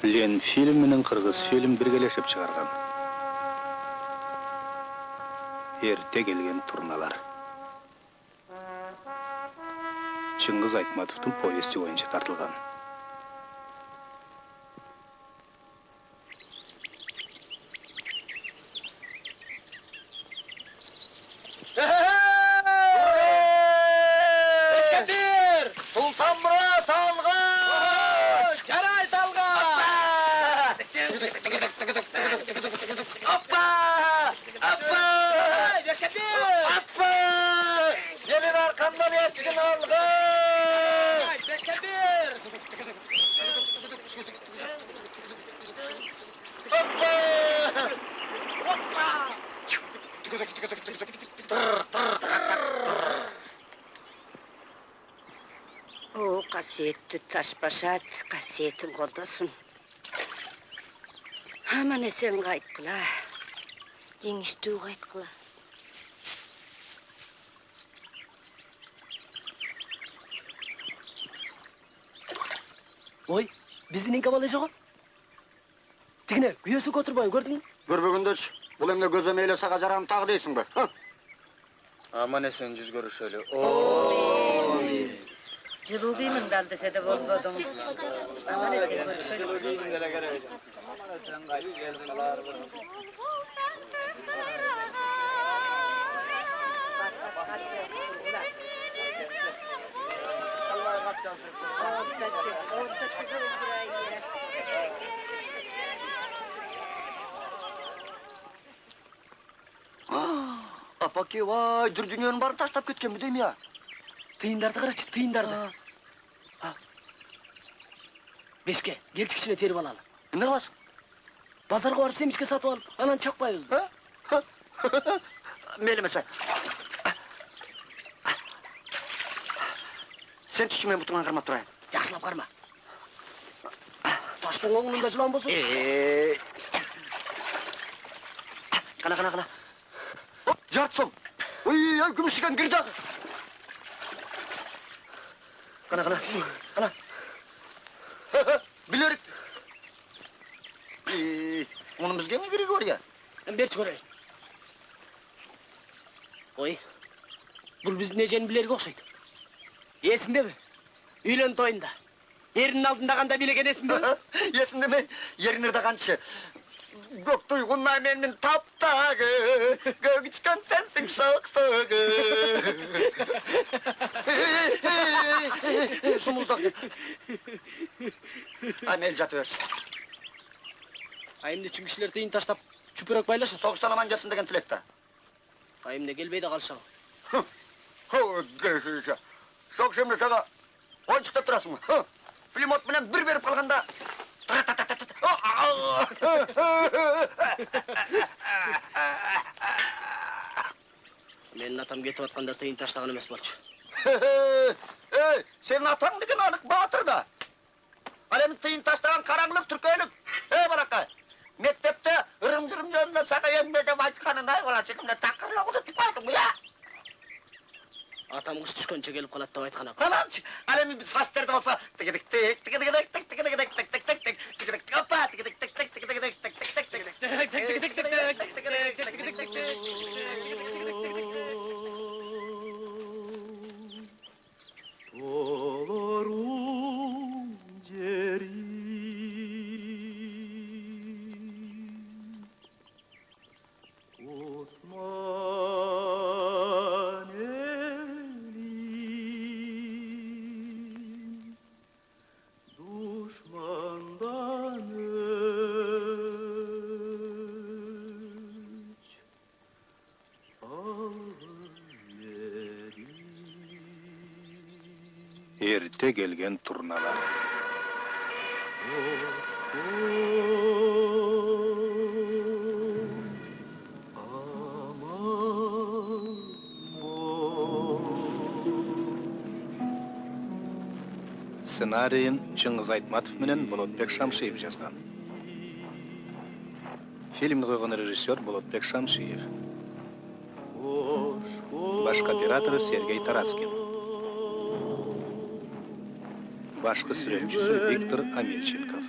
Ленфильм менен Кыргыз фильм биргелешип чыгарган. Эрте келген турналар. Чыңгыз Айтматовдун повести боюнча тартылган. Қасиетті Ташбашат, қасиетің қолдасын. Аман есен қайтқыла. Еңіштүү қайтқыла. Ой, біздің енке бала жоғы? Тігіне, күйесі көтірбай, көрдің? Көрбөгөндөч, бұл эмне көзө мейле сага жарам тағы дейсің бе? Аман есен жүз көрүшөлү. Жылу деймін дал десе де болбодum. Аман есен көрүшөлү. Апаке, вай, дүр дүниенің барын таштап кеткен бі дейм я? Тыйындарды қарашы, тыйындарды. Бешке, келчі кішіне теріп алалы. Не қыласың? Базарға барып семішке сатып алып, анан чақпайыз. Мейлемесе. Сен түші мен бұтыңан қармап тұрайын. Жақсылап қарма. Таштың оңында жылан болсын. Қана. Жарт сом. Ой, күмішіген кірді. Қана. Білерік. Оның бізге ме керегі бар я? Берші көрейін. Ой, бұл біздің ежен білерге оқшайды. Есіңде бі? Үйлен тойында. Ерінің алдында қанда билеген есіңде бі? Есімде ме? Ерінірді қаншы. Көк тұйғынна менің таптағы, көгічкен сенсің шақтағы. Сұмыздақ. Мел жаты өрсін. Айымды чүңкішілер тейін таштап, чүпірек байлашы. Соғыштан аман жасын деген тілекті. Айымды келбейді қалшау. Соғыш емді саға ойыншықтап тұрасың ма? Пулемет менен бір беріп қалғанда... Менің атам кетіп атқанда тейін таштаған емес болшы. Сенің атаң деген анық батыр да. Әлемін тейін таштаған қараңлық түркейлік. Балақай, мектепте ырым-жырым жөнінде саға еңбе деп айтқанын ай бала секімде тақырлауды түкпайтын бұ, я? Атам қыш түшкенше келіп қалады деп айтқан ақ. Қаланшы, әлемі біз фастерді болса Ерте келген турналар. Сценарийін Чыңгыз Айтматов менен Болотбек Шамшиев жазған. Фильмді қойған режиссер Болотбек Шамшиев. Баш операторы Сергей Тараскин. Башқы сүрөтчүсү Виктор Амельченков.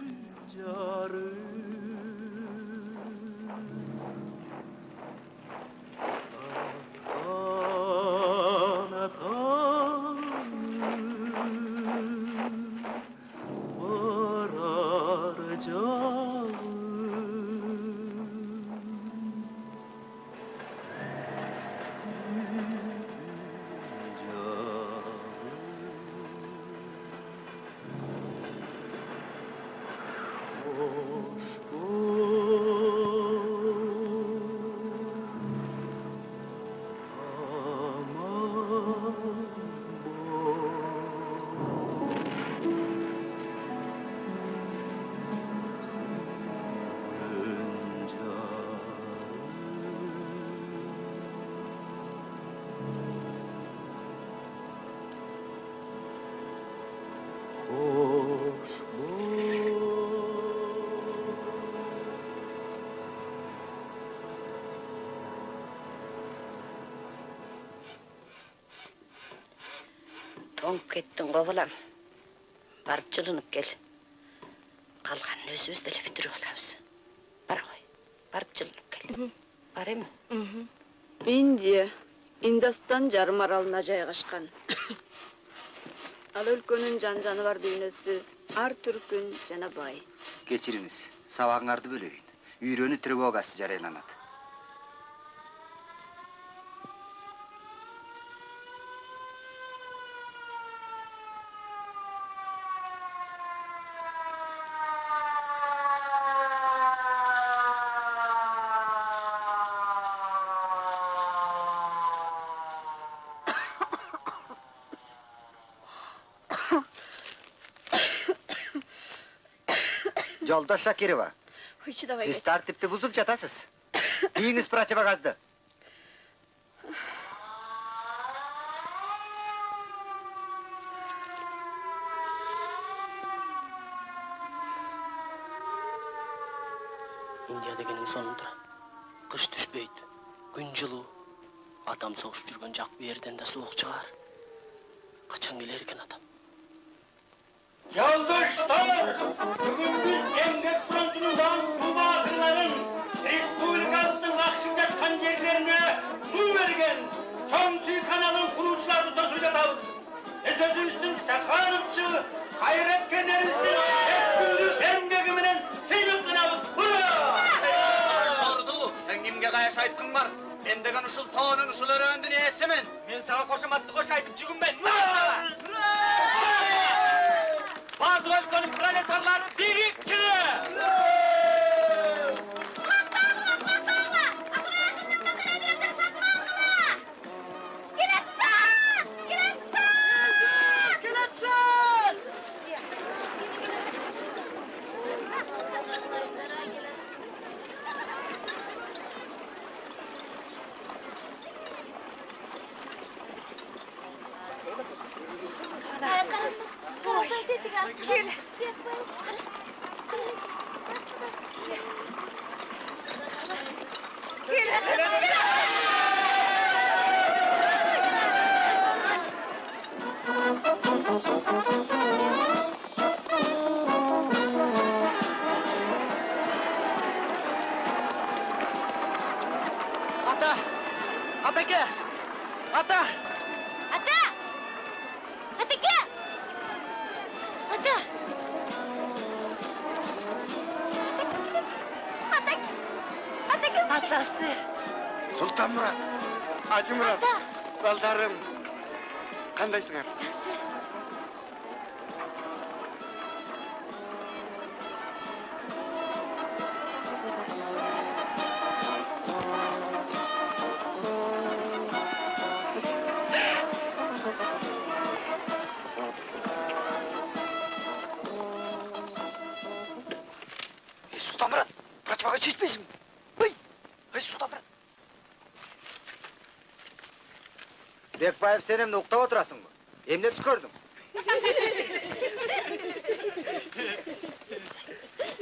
Тоңып кеттің ғой балам. Барып жылынып кел. Қалғанын өзіміз деле бүтіріп аламыз. Бар ғой. Барып жылынып кел. Бар эми? Индия, Индостан жарым аралына жайгашкан. Ал өлкөнүн жан-жаныбар дүйнөсү ар түркүн жана бай. Кечириңиз, сабагыңарды бөлөйүн. Үйрөнү тревогасы жарыяланат. Жолдош Шакирова, siz tartipni buzib жатасыз. Kiyiniz противогазды. Индия дегенің сонында. Қыш түшпейді. Күн жылу. Адам соғышып жүрген жақ берден де суық шығар. Қачан келер екен адам? Yoldaşlar, bugün biz Emgek Frontu'ndan Tuğba akınların Respublikamızın akşam yatkan yerlerine su vergen Çamçı kanalın kurucularını da söyleyeceğiz. Sözümüzün sakarlıkçı, hayretkenlerimizin hep gündüz emgekiminin seyir kınavız. Hurra! Sordu, sen kimge kayaş aytın var? Ben degen uşul toğunun uşuları öndüne esimin. Ben sana koşamatlı koş aytıp cügün ben. Padrolkanın proletarları dirik ki! Ата! Атаке! Ата! Атасы. Sultan Murat, Hacı Murat, baldarım. Kandaysınlar? Sultan Murat, противогаз шешпейсің. Sultan Murat. Бекбаев, сен эмне уктап отурасың бу? Эмне түс көрдүң?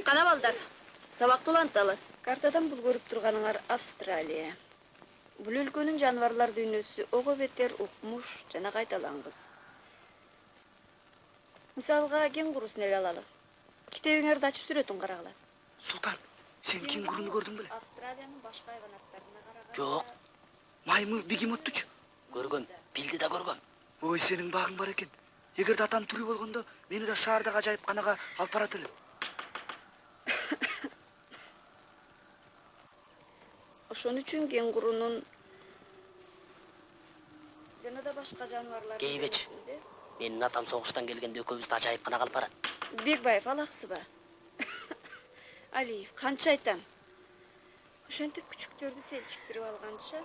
Кана балдар, сабакты уланталы. Картадан бул көрүп турганыңар Австралия. Бул өлкөнүн жаныбарлар дүйнөсү ого бетер укмуш жана кайталангыс. Мисалга кенгурусун эле алалы. Китебиңерди ачып сүрөтүн карагыла. Султан, сен кенгуруну көрдүң беле? Австралиянын башка хайванаттарына караганда Жок. Маймыл бегемоттучу. Көргөм, билди да көргөм. Ой, сенин багың бар экен. Эгерде атам тирүү болгондо, мени да шаардагы ажайыпканага алып барат элем. ошон үчүн кенгурунун жана да башка жаныбарлардын Кейбеч. Менин атам согуштан келгенде экөөбүздү ажайыпканага алып барат. Бекбаев алаксыба. Алиев, канча айтам. Ошентип күчүктөрдү телчиктирип алганча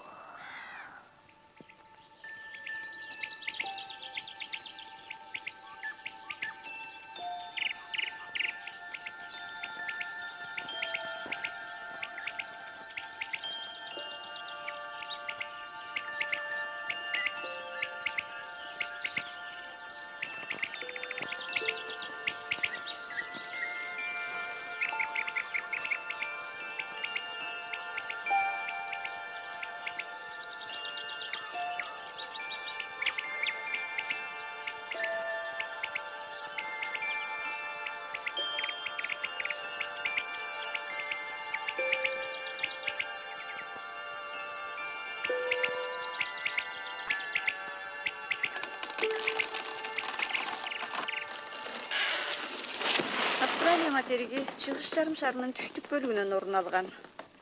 Австралия материги чыгыш жарым шарынын түштүк бөлүгүнөн орун алган.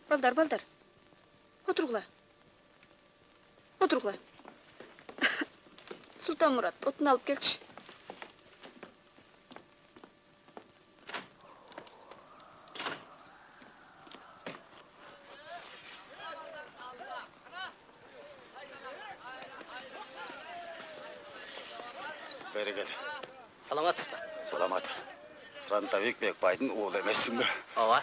Балдар. Отургула. Султан Мурат, отун алып келчи. Бери кел. Саламатсызбы? Саламат. Фронтовик Бекбайдын уулу эмессиңби? Ооба.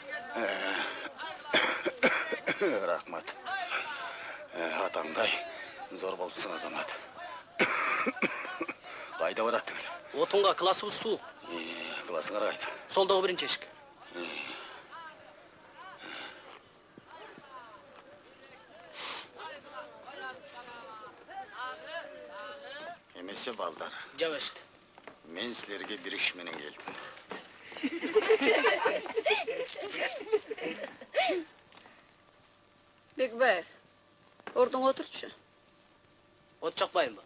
Рахмат. Атаңдай зор болупсуң, Азамат. Кайда бараттың эле? Отунга классыбыз суук. Классыңар кайда? Солдогу биринчи эшик. Эмесе балдар. Жабаш. Мен силерге бир иш менен келдим. Бекбаев, ордуңа отурчу. От чакпайынбы?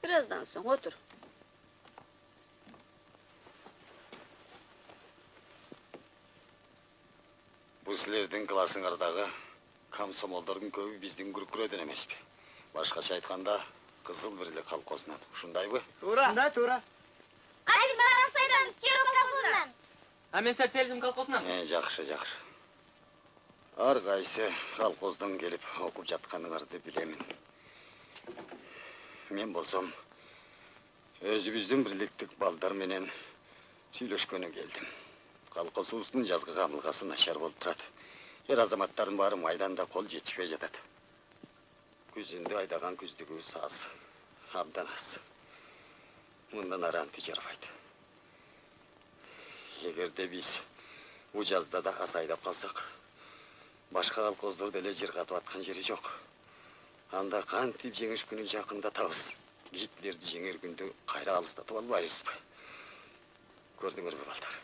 Бир аздан соң отур. Бул силердин классыңардагы комсомолдордун көбү биздин күркүрөдөн эмеспи? Башкача айтканда, кызыл бирлик колхозунан. Ушундайбы? Туура. Алиман Сайдан, Киров колхозунан. А мен социализм колхозунан. Жакшы. Ар кайсы колхоздон келип окуп жатканыңарды билемин. Мен болсом өзүбүздүн бирликтик балдар менен сүйлөшкөнү келдим. Колхозубуздун жазгы камылгасы начар болуп турат. Эр азаматтардын баары майданда кол жетишпей жатат. Күзүндө айдаган күздүгүбүз аз, абдан аз. Мындан аранты жарбайт. Эгерде биз бул жазда да аз айдап калсак, башка колхоздор деле жыргатып аткан жери жок. Анда кантип жеңиш күнү жакындатабыз? Гитлерди жеңер күндү кайра алыстатып албайбызбы? Көрдүңөрбү балдар?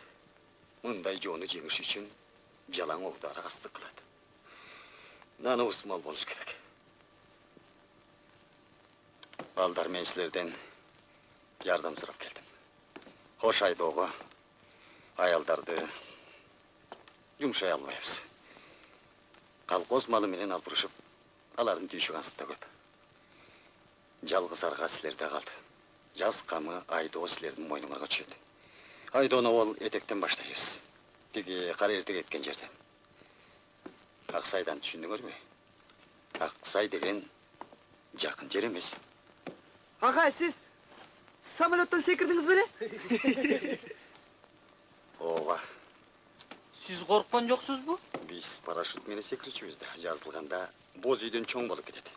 Мындай жоону жеңиш үчүн жалаң оғдары астык кылат. Наныбыз мол болуш керек. Балдар, мен силерден жардам сурап келдим. Кош айдоого аялдарды жумшай албайбыз. Колхоз малы менен албырышып, алардын түйшүк ансыта көп. Жалгыз арга силерде калды. Жаз камы айдоо силердин мойнуңарга түшөт. Айдоону ол этектен баштайбыз. Тиги кара эртек эткен жерден. Аксайдан түшүндүңөрбү? Аксай деген жакын жер эмес. Ага, сиз самолеттон секирдиңиз беле? Ооба. Сиз корккон жоксузбу? Биз парашют менен секирчүбүз да. Жазылганда боз үйдөн чоң болуп кетет.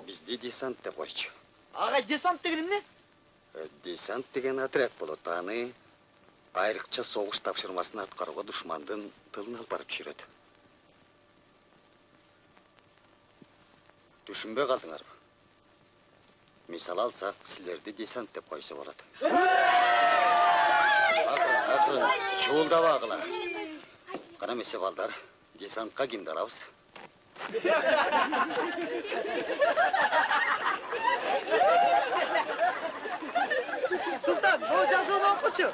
Бизди десант деп койчу. Ага, десант деген эмне? Десант деген отряд болот. Аны айрыкча согуш тапшырмасын аткарууга душмандын тылына алып барып түшүрөт. Түшүнбөй калдыңарбы? Мисал алсак, силерди десант деп койсо болот. Шуулда багыла. Кана месе балдар, десантка кимди алабыз? Султан, бұл жазуын оқычу.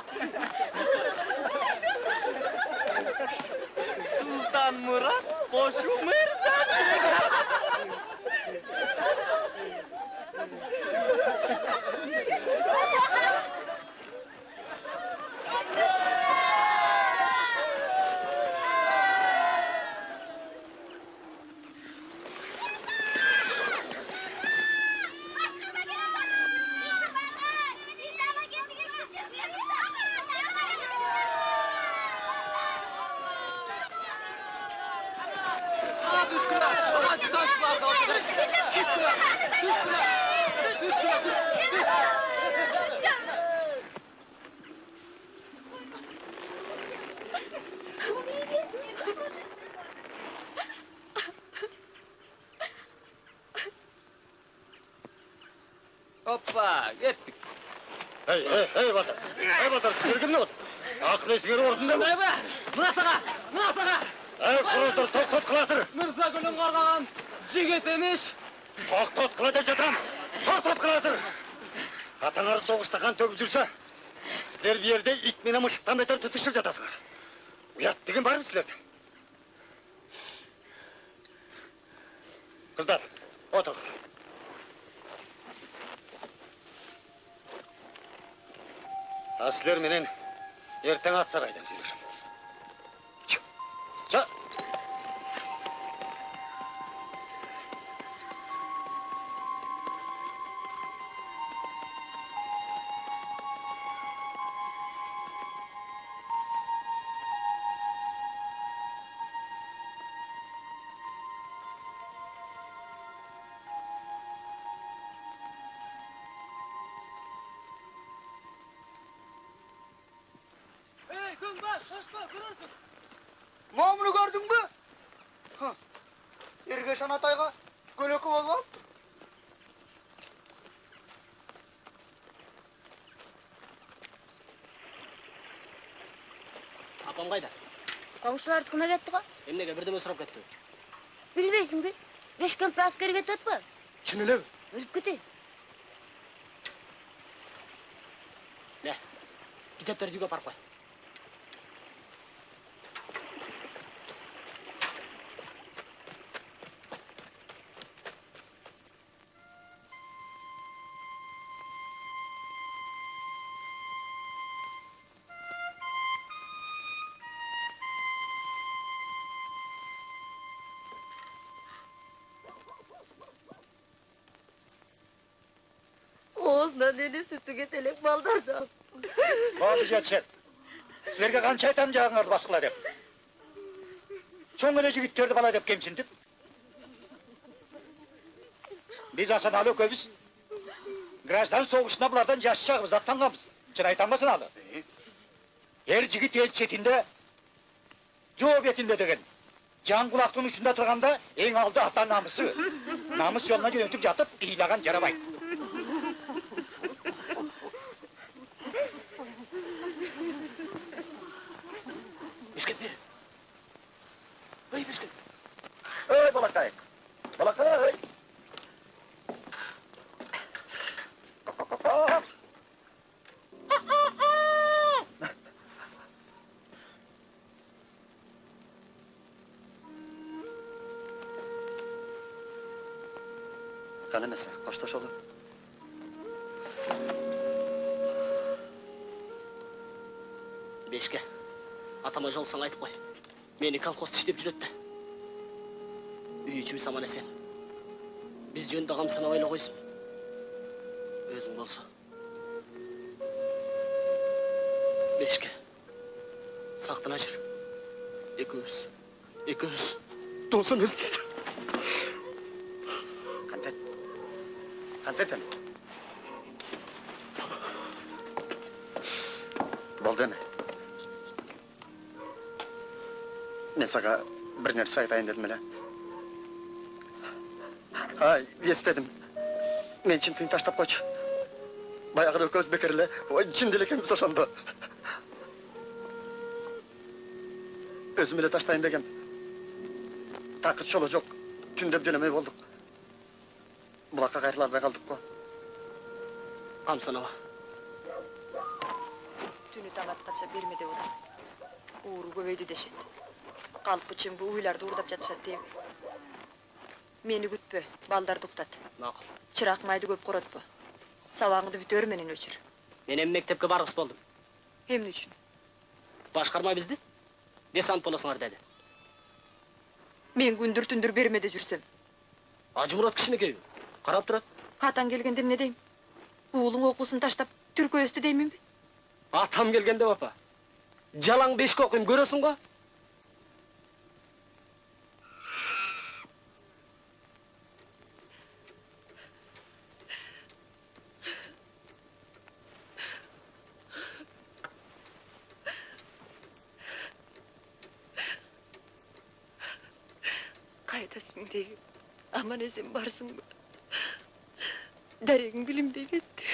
Султан Мурат Qo'shu Mirzasi. Hoppa, ketdik. Hey Batar. Hey Batar, sizlar kimni o'z? Aql esinglar o'rnida. Mına sağa. Hey, qurollar to'xtat qilasizlar. Mirza Gulning qarg'agan jigit emish. To'xtat qiladi chatam. To'xtat qilasizlar. Атаңар соғышта қан төгіп жүрсе, сіздер bir yerде ит менен мышықтан бетер түтішіп жатасыңар. Ұят деген бар ма сіздерде? Қыздар, отырыңдар. Сіздер менен ертең ат сарайдан сөйлесем. Мамыны көрдің бі? Ергешан атайға көлөкі болып алыпты. Апам қайда? Қоңшылар тұқына кетті ғой? Емнеге бірдеме сұрап кетті. Білбейсің бе? 5 күн праскерге кетті ба? Шынылы? Өліп кетейін. Не? Китептерді үйге апарып қой. Oğuzdan eni sütüge telek baldardı. Болды жетшет. Сіздерге қанша айтам жағыңарды басқыла деп. Соң эле жігіттерді бала деп кемсіндіп. Біз асаналы көбіз. Граждан соғышына бұлардан жас шағымызды аттанғанбыз. Шын айтамасын алы. Ер жігіт ел шетінде, жоо бетінде деген. Жан құлақтың ұшында тұрғанда ең алды ата намысы. Намыс жолына жөнөтіп жатып, ийлаған жарабайды. Ey balakay! Balakay! Qani mesa, qo'shtasholib. Бешке, атама жолсаң айтып қой. Мені колхозда іштеп жүретті. Үй ішіміз аман есен. Біз жөнді ағам сана ойла қойсын. Өзің болса. Бешке, сақтана жүр. Екеуіз. Досымыз. Қантет әні? Болды әні? Мен саға бір нәрсе айтайын дедім әлі. Естедім. Мен чынтыйын таштап қойшы. Баяғыда көз бекерлі, ой, чынделі екенбіз ошонда. Özüm ele taştayın degen. Takıt çolu yok. Tündep dönemey olduk. Bulakka kayırlar kaldık ko. Kamsanova. Tünü taң atқанша бермеде ұрам. Уыру көбейді дешет. Қалып бычың бұл үйларды ұрдап жатышат дейм. Мені күтпе, балдарды ұқтат. Мақұл. Чырақ майды көп қоротпа. Сабағыңды бүтөр менен өчір. Мен эми мектепке барғыс болдым. Эмне үчүн? Башкарма бизди. Десант болосуңар деди. Мен күндүр-түндүр бермеде жүрсем. Ажымурат кичинекей. Карап турат. Атаң келгенде эмне дейм? Уулуң окуусун таштап түркө өстү дейминби? Атам келгенде апа. Жалаң бешке окуйм көрөсүң го? Кайдасың дейм. Аман эсен барсыңбы? Дарегиң билимдей кетти.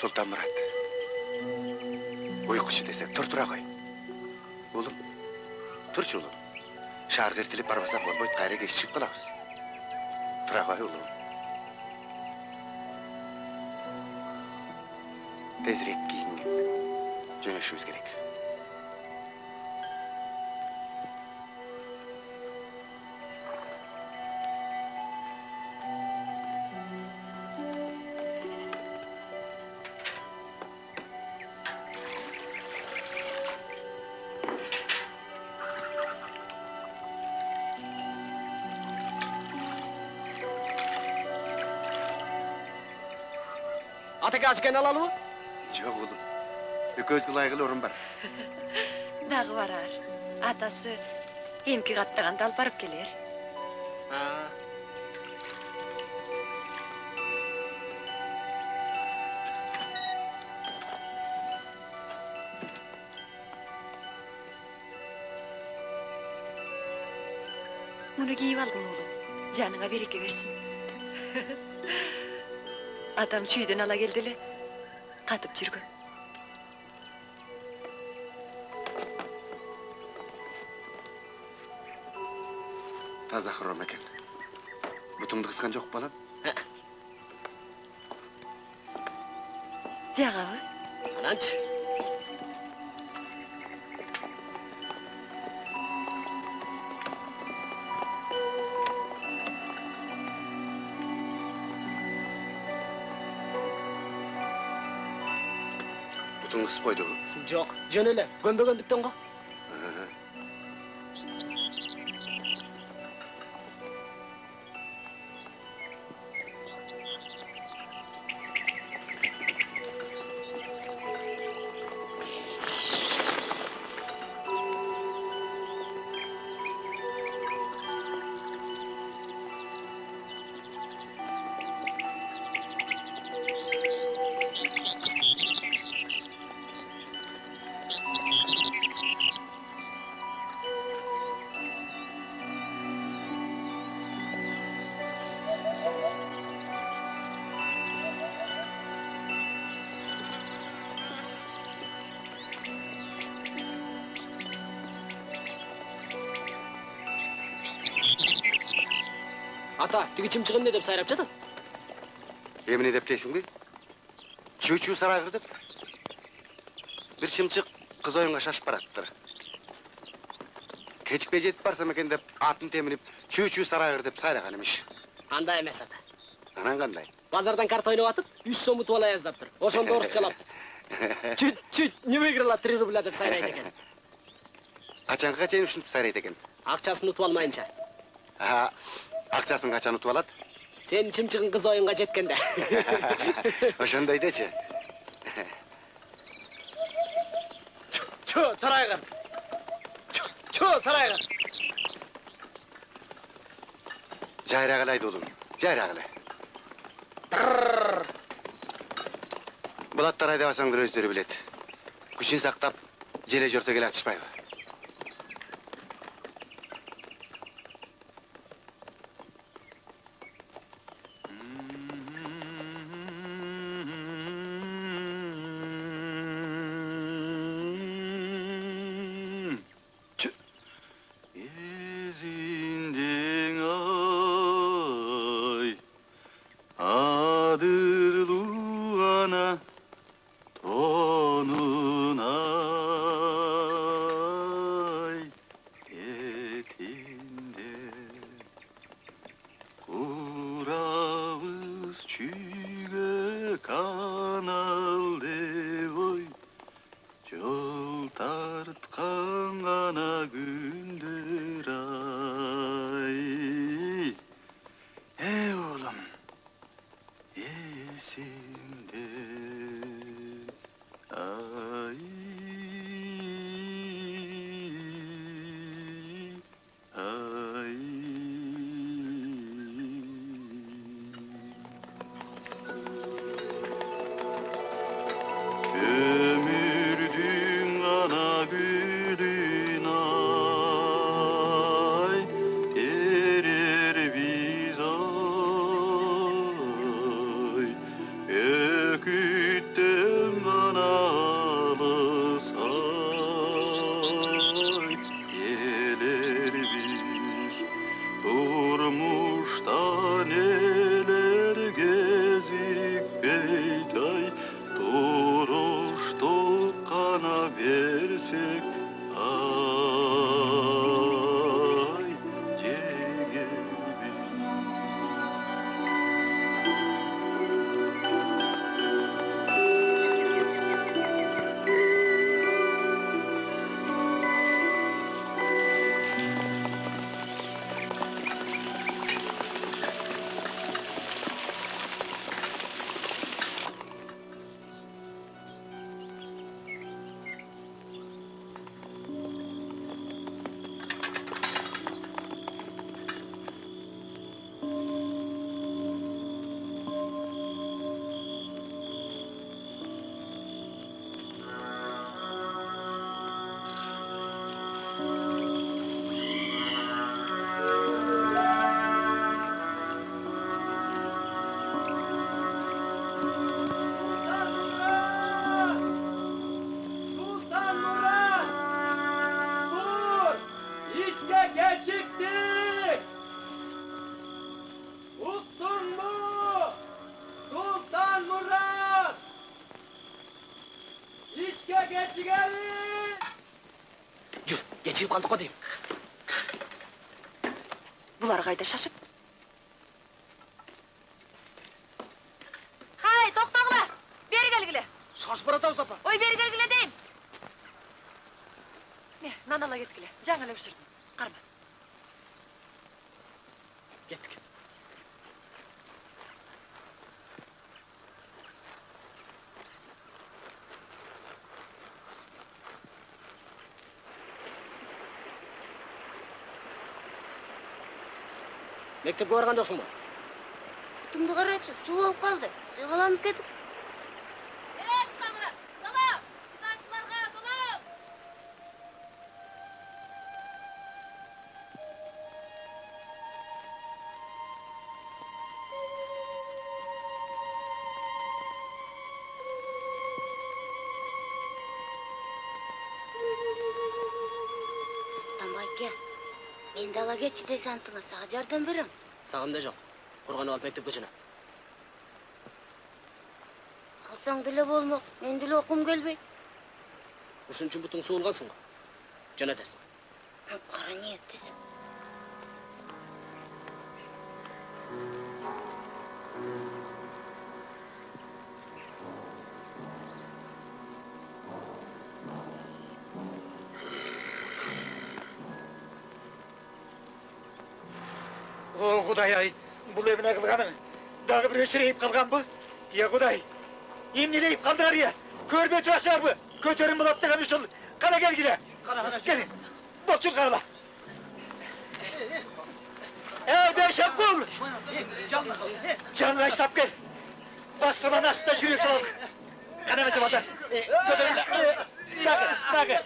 Sultan Murat. Uykusu desek tur koy. Oğlum, turçu oğlum. Şarkı ertelip barbasak olmayıp gayrı geçişip kalağız. Tura koy oğlum. Tezirek giyin. Dönüşümüz gerek. Атеке açken alalım mı? Жоқ oğlum. Өкөзгө layıklı orun бар. Дағы барар. Атасы емки қаттағанда алып барып келер. Мұны киіп алдым oğlum. Жаныңа береке берсін. Атам чүйден ала келділі. Қатып жүргін. Таза хром екен. Бұтыңды қысқан жоқ балам? Жағабы? Ананчы. Бұтың қыс бойды ғой? Жоқ, жөн эле, көнбөгөндүктөн го. Ата, тиги чымчык эмне деп сайрап жатат? Еміне деп дейсің бе? Чүү-чүү сарайғыр деп. Бір шымчық қыз ойынға шашып бараттыр. Кечікпей жетіп барсам екен деп атын темініп, чүү-чүү сарайғыр деп сайраған емеш. Андай эмес ата. Анан қандай? Базардан карта ойноп атып, 3 сом утуп алай жаздаптыр. Ошондо орусчалап. Чүт-чүт, не выиграла 3 рубля деп сайрайт экен. Качанга чейин ушинтип сайрайт экен. Акчасын утуп алмайынча. Акчасын качан утуп алат? Сен чымчыгын кыз оюнга жеткенде. Ошондой дечи. Чо, тарайгын. Чо, сарайгын. Жайрагыла айдоолум, жайрагыла. Бул аттар айдабасаңдар өздөрү билет. Күчүн сактап, желе жорто келе ачышпайбы. Geçip kaldık o diyeyim. Bular kayda şaşıp. Hay, toktağılar. Beri gelgile. Şaş barata uzapa. Oy, beri gelgile deyim. Ne, nanala getkile. Жаңа эле пиширдим. Карма. Gittik. Mektepe vargan joksun mu? Kutumdu qarayçı, su olub qaldı. Sığalanıp ketip. Sultanbayke, men dala ketçi dese antına sağa jardam berem. Sağımda жоқ. Құрған алып мектеп көшіне. Алсаң деле болмок, мен деле окум келбей. Ушун үчүн бутуң суылғансың ғой. Жөнөтесің. Кара ниеттесиң. Құдай-ай, бұл еміне қылғаның, дағы бір өсірейіп қалған бұ? Е, Құдай, емнелейіп қалдығар е? Көрбе тұрасыңар бұ? Көтерін бұл аптыған үшіл. Қара кел келе. Келin, бокчул қарла. Бейшап бұл! Жанға іштап кел. Бастырман астында жүрек салып. Қана мәсе батар. Дағы.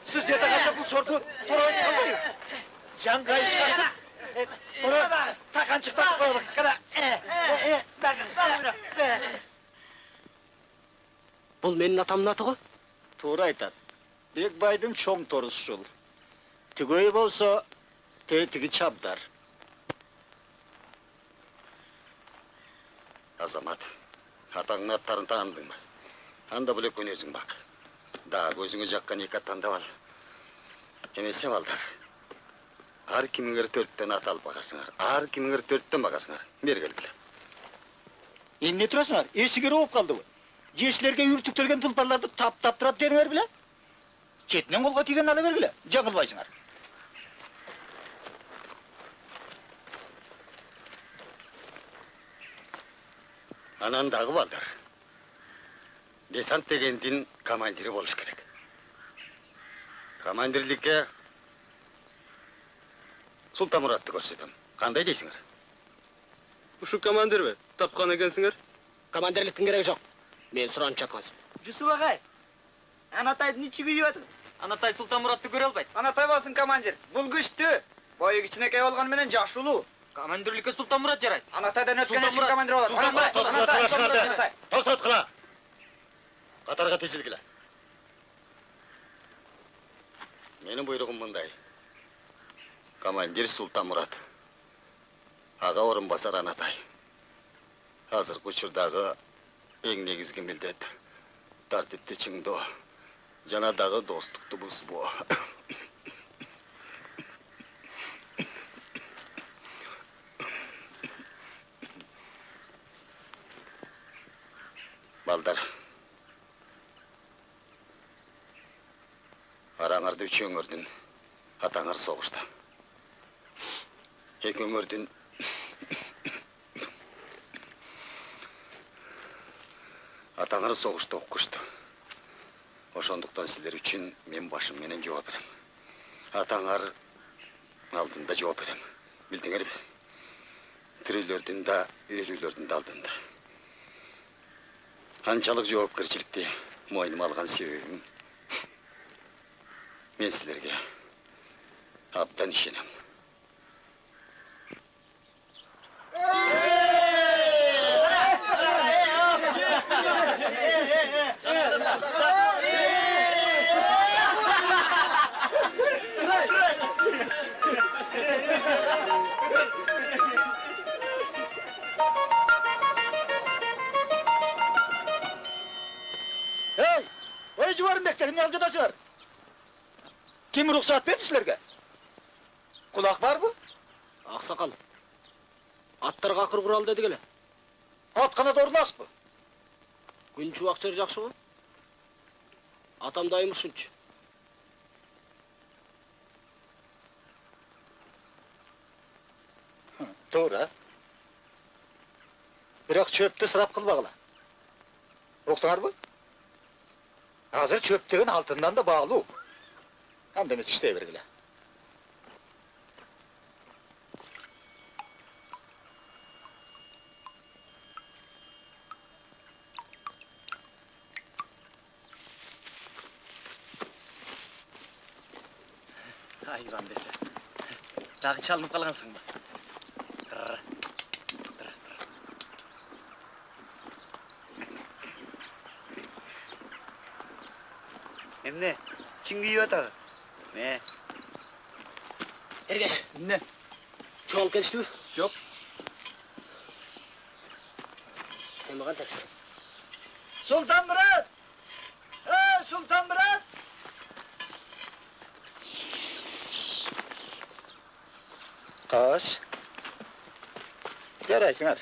Сіз ета қашап бұл шорту тұра ойын қалмайы. Жанға ішқасы. Бұны тақаншықтан қойылық. Қана. Бұл менің атамның аты ғой? Тура айтады. Бекбайдың чоң торыс жол. Түгөй болса, тетігі чабдар. Азамат, атаңның аттарын таныдың ба? Анда білек өзің бақ. Дағы өзіңі жаққан екі аттан да бал. Емесе балдар. Ар кіміңер төрттен ат алып бағасыңар. Ар кіміңер төрттен бағасыңар. Бергелгілі. Емне тұрасыңар? Есігер оғып қалды бұл. Жесілерге үртіктелген тұлпарларды тап-таптырап деріңер біле? Четінен қолға тиген ала бергілі. Жаңылбайсыңар. Анандағы балдар. Десант дегендін командирі болыш керек. Командирлікке Сұлтамұратты көрсетім. Қандай дейсіңер? Ушу командир бе? Тапқан екенсіңер? Командирліктің керегі жоқ. Мен сұранып жатқансым. Жүсіп ағай, Анатайды нечі күйі өтің? Анатай Сұлтамұратты көре албайды. Анатай болсын командир. Бұл күшті. Бойы кішінекей болған менен жаш ұлу. Командирлікке Сұлтамұрат жарайды. Анатайдан өткен ешін командир болады. Тоқтат қыла! Қатарға тезілгілі. Менің бұйрығым мұндай. Командир Сұлтамұрат. Аға орынбасар Анатай. Азырғы учурдағы ең негізгі міндет тартипті чыңдоо. Жанадағы достықты бұзбоо. Балдар, араңарды үч өңірдің атаңар соғышта. Екі өңірдің атаңар соғышта оққышты. Ошондуктан силер үчүн мен башым менен жооп берем. Атаңар алдында жооп берем. Билдиңер бе? Тирүүлөрдүн да, өлүүлөрдүн да алдында. Анчалык жоопкерчиликти мойнума алган себебим мен силерге абдан ишенем. Ой, жуарым бектерін не алжадасыңар? Кем рұқсат берді сілерге? Құлақ бар бұл? Ақсақал, аттарға ақыр құрал деді келе. Атқана дорнас бұл? Күн чуақ жер жақшы ғой. Атам дайым үшінші. Тура. Бірақ чөпті сырап қылбағыла. Оқтыңар бұл? Азыр чөптеген алтындан да bağlı. Andemiz işte vergile. Hayvan dese. Dağı çalınıp kalansın mı? Emne, şimdi yiyor da. Ne? Ergeç. Ne? Çoğalıp gelişti mi? Yok. Emre'den tepsi. Sultan Murat! Sultan Murat! Kaç? Jaraysыңар.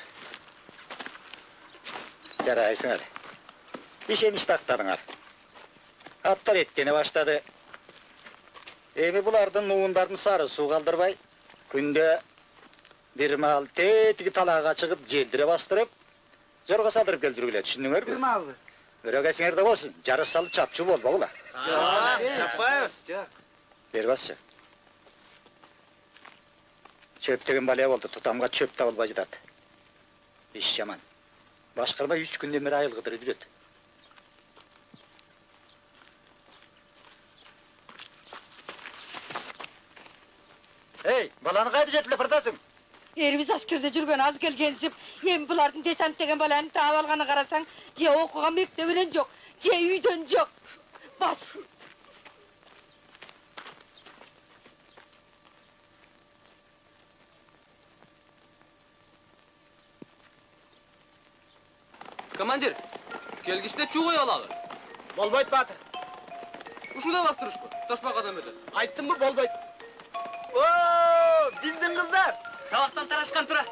Jaraysыңар. Ишен иштактадыңар. Аттар еткені баштады. Эми булардын нуундарын сары суу калдырбай, күндө Bir mal tetigi talağa çıkıp jeldire bastırıp, zorga saldırıp keldirgüler, düşündüңөр mü? Bir maldı. Börek esingerde bolsun, jarış salıp çapçı bolbogula. Çapayız. Beri basça. Çöp tegen balaya boldu, tutamga çöp da bolbay jydat. İş jaman. Başkarma 3 günden beri ayılgıdırı жүрөт. Hey, balаны kaydı jetile fırtasın? Erimiz askerde жүрген az келгенсіп, ем бұлардың десант деген баланы таап алғаны қарасаң, же оқуға мектебінен жоқ, же үйден жоқ. Бас! Командир, келгіште чуғай алалы. Болбойт батыр. Ушуда бастырыш bu. Тошпақ адам өтеді. Айттым мı болбойт. Oo, біздің қыздар. Сабақтан тарашқан тұра.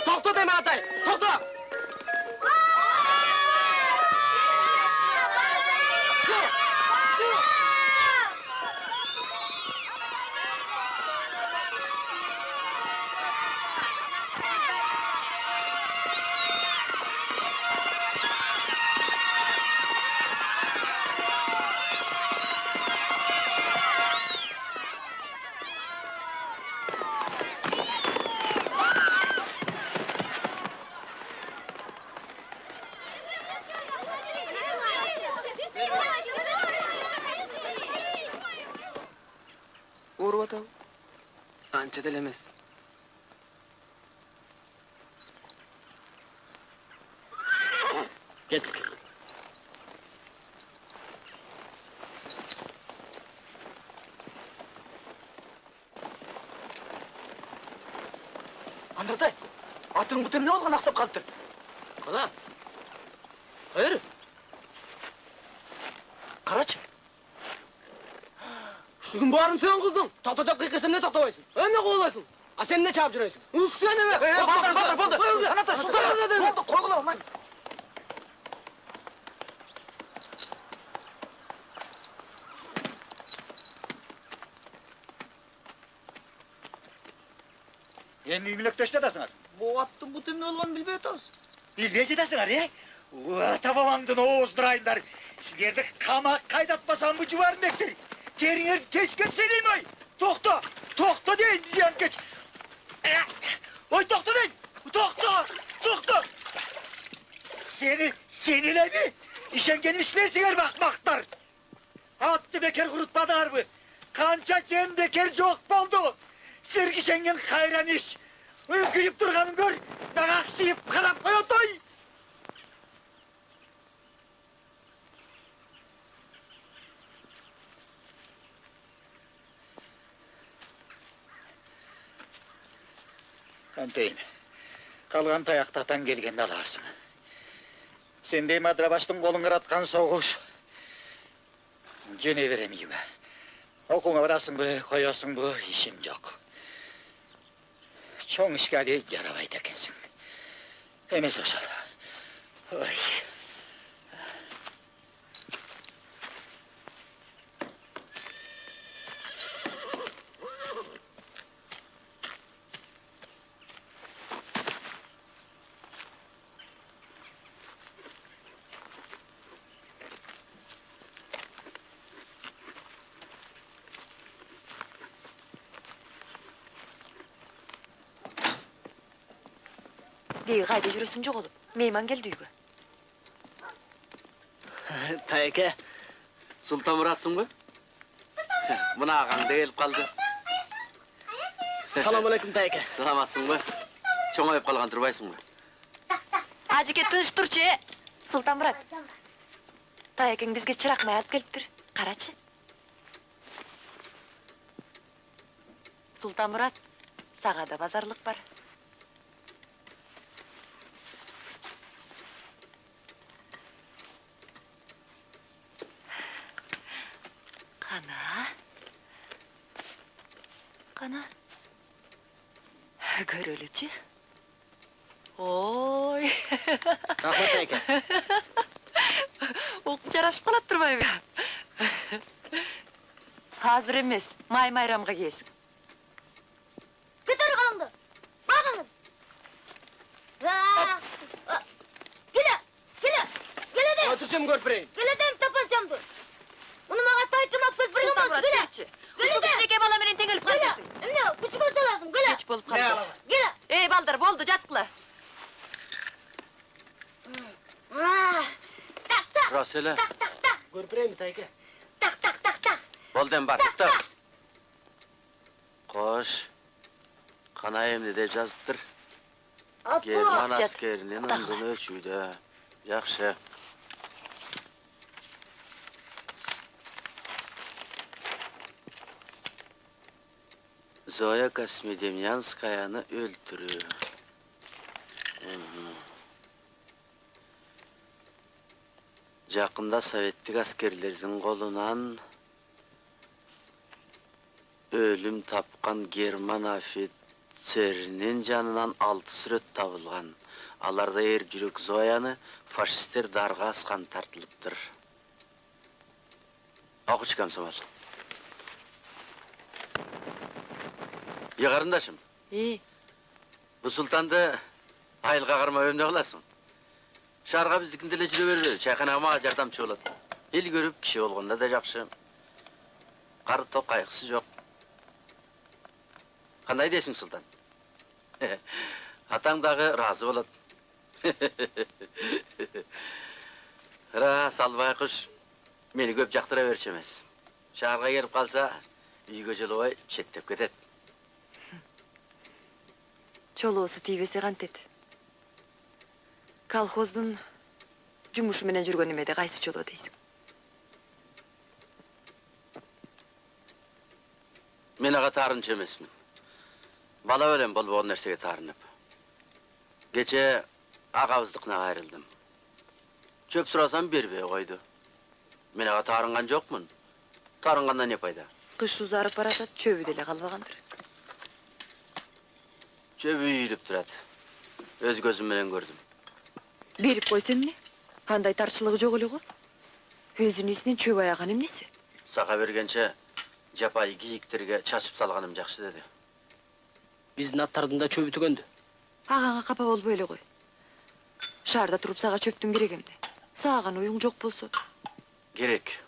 Toqta deme atay. Toqta. Uğur atam. Ança delemez. Kettik. Андыртай, атың бұтым не olған ақсап қалыптыр? Ana. Hayır. Қарач. Şugün bağırın sen kızdın. Toqta kıyqısın ne toqtabaysın? Önüne qoğulaysın. A sen ne çağып жүресің? Üstüne mi? Baldır. Anatay, Boldu, qoğula olmay. Endi üymülöktöşte dasыңар. Bu attın bu tümlü olğanı bilbey atağız. Bilbey jedasыңар, Tabamamdın oğuzdurayınlar. Sizlerdi kamak kaydatmasam bu civarın bektir.Teringer geç geçseliyim oy. Tokta deyin diyen geç. Oy tokta deyin. Tokta. Senile mi? İşengenmişlersinger bakmaktar. Attı beker kurutmadılar mı? Kança cem beker çok boldu. Sergi şengen hayran iş. Gülüp durganın gör. Dağakşıyıp karap koyotoy. Anteyin, kalgan tayaktatan gelgende alarsın. Sendey madrabaştın kolun kıratkan soğuş. Jene veremeyim. Okuna varasın bu, koyasın bu, işim yok. Çoğun işgali yarabaydı ekensin. Emez olsun. Oy. Неге қайда жүресің жоқ олып? Мейман келді үйге. Tayke, Sultan Murat'sın bu? Buna ağam deyilip kaldı. Salam aleyküm tayke. Salamatsın bu. Çoğayıp kalgan durbaysın bu. Ажеке тыныш тұрчы, Сұлтан Мұрат. Тайекең бізге чырақ май алып келіп тұр. Қарачы. Сұлтан Мұрат, сағада базарлық бар. Қана. Көрөлүчү. Ой. Рахмет тайке. Oğlum jaraşıp kalat durmayı. Hazır emez, mayramga gelsin. Götür kaldı. Bakınız. Gele de. Oturacağım görpüreyim. Gele de tapasam dur. Onu mağa taytımap göz bir gamaz. Gele. Gele de. Nege bala menen tegelip Gele. kaldırsın. Emne küçük olsa lazım. Gele. Geç bolup kaldı. Gele. Ey baldır, boldu, jatqıla. Tak tak. Rasele. Tak tak tak. Görpüreyim mi Tayke? Tak tak tak tak. Bolden bar. Tak tak. Koş. Kanayımdı de жазıптыр. Apo. German askerinin andını ölçüydü. Yaxşı. Zoya Kosmedemyanskaya'nı öldürüyor. Жақында Sovetlik askerlerinin kolundan ölüm tapkan German ofitserinin canından 6 süret tabılgan. Alarda er жүрек Zoya'nı faşistler darga askan tartılıptır. Oku çıkam Samal. Ya karındaşım, İyi. bu sultandı ayılga karma ömde olasın. Şarga bizdikinde de jüre verir, çayxanama jardamçı oladı. El görüp kişi olganda da jakşı. Qarı tok qayğısı yok. Qanday desin sultan? Atang dağı razı oladı. Ra salbay kuş, meni köp jaktıra berçemez. Şaharga gelip kalsa, үйгө жылыбай шеттеп кетет. Чолоосу тийбесе кантет. Колхоздун жумушу менен жүргөн эмеде кайсы чолоо дейсиң? Men ağa tarınç emesmin. Bala ölen bolboğun nersege tarınıp. Geçe ağabızlıkına ayrıldım. Çöp surasam berbeye koydu. Men ağa tarıngan jokmun. Tarıngandan ne payda? Кыш узарып баратат, чөбү деле калбагандыр. Çöpü үйіліп тұрады. Өз көзім менен көрдім. Берип койсо эмне? Кандай тарчылыгы жок эле го? Өзүнүн исинен чөп аяган эмнеси? Сақа бергенче жапай кийиктерге чачып салганым жакшы dedi. Биздин аттардын да чөбү түгөндү. Ағаңа қапа болбой эле кой. Шаарда туруп сага чөптүн керек эмне? Саган оюң жок болсо. Gerek.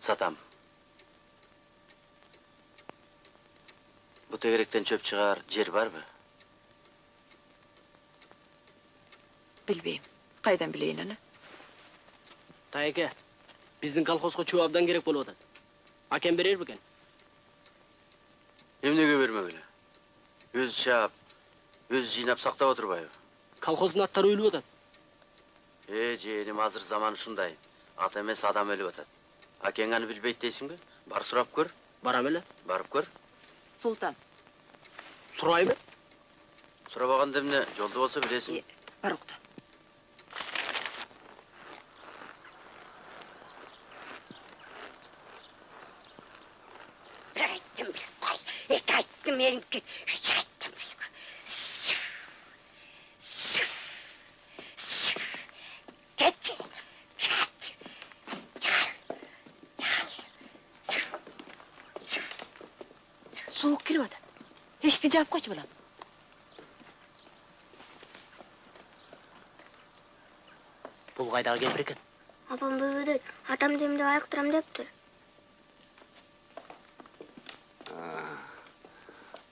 Satam. Bu tegerekten çöp çıkar yer var mı? Билбейм. Кайдан билейин аны? Тайке, биздин колхозго чөп абдан керек болуп атат. Акем берер бекен? Emnege vermegile. Öz çap, öz jinap saktap oturbayı. Колхоздун аттары өлүп атат. Jeğenim hazır zaman şunday. At emes adam ölüp atat. Akengani bilbeyt deysin mi? Bar surap kör. Барам эле. Barıp kör. Султан. Сурайбы? Surabağın demine jolda olsa bilesin. Бар укта. Bir ayttım bilip koy. İki ayttım benimki. Üç ayttım bilip koy. Geç. Soğuk kiriп атат. Эшикти жаап койчу балам. Бул кайдагы кемпир экен? Апам бөбөдөт. Атам демде айыктырам депти.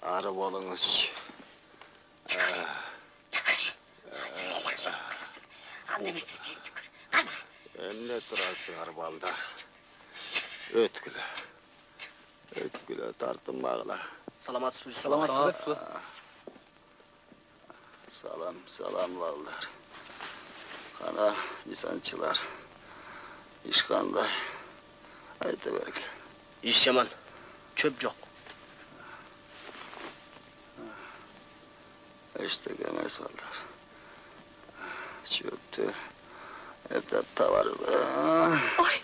Arı bolunuz. Annemesi sen tükür. Ana. Emne durasın arbalda. Ötküle. Ötküle tartın bağla. Саламатсызбы? Саламатсызбы? Salam vallar. Kana nisançılar. İş kanday. Haydi berk. Иш жаман. Чөп жок. İşte gemez vallar. Çöptü. Evde tavar. Ой.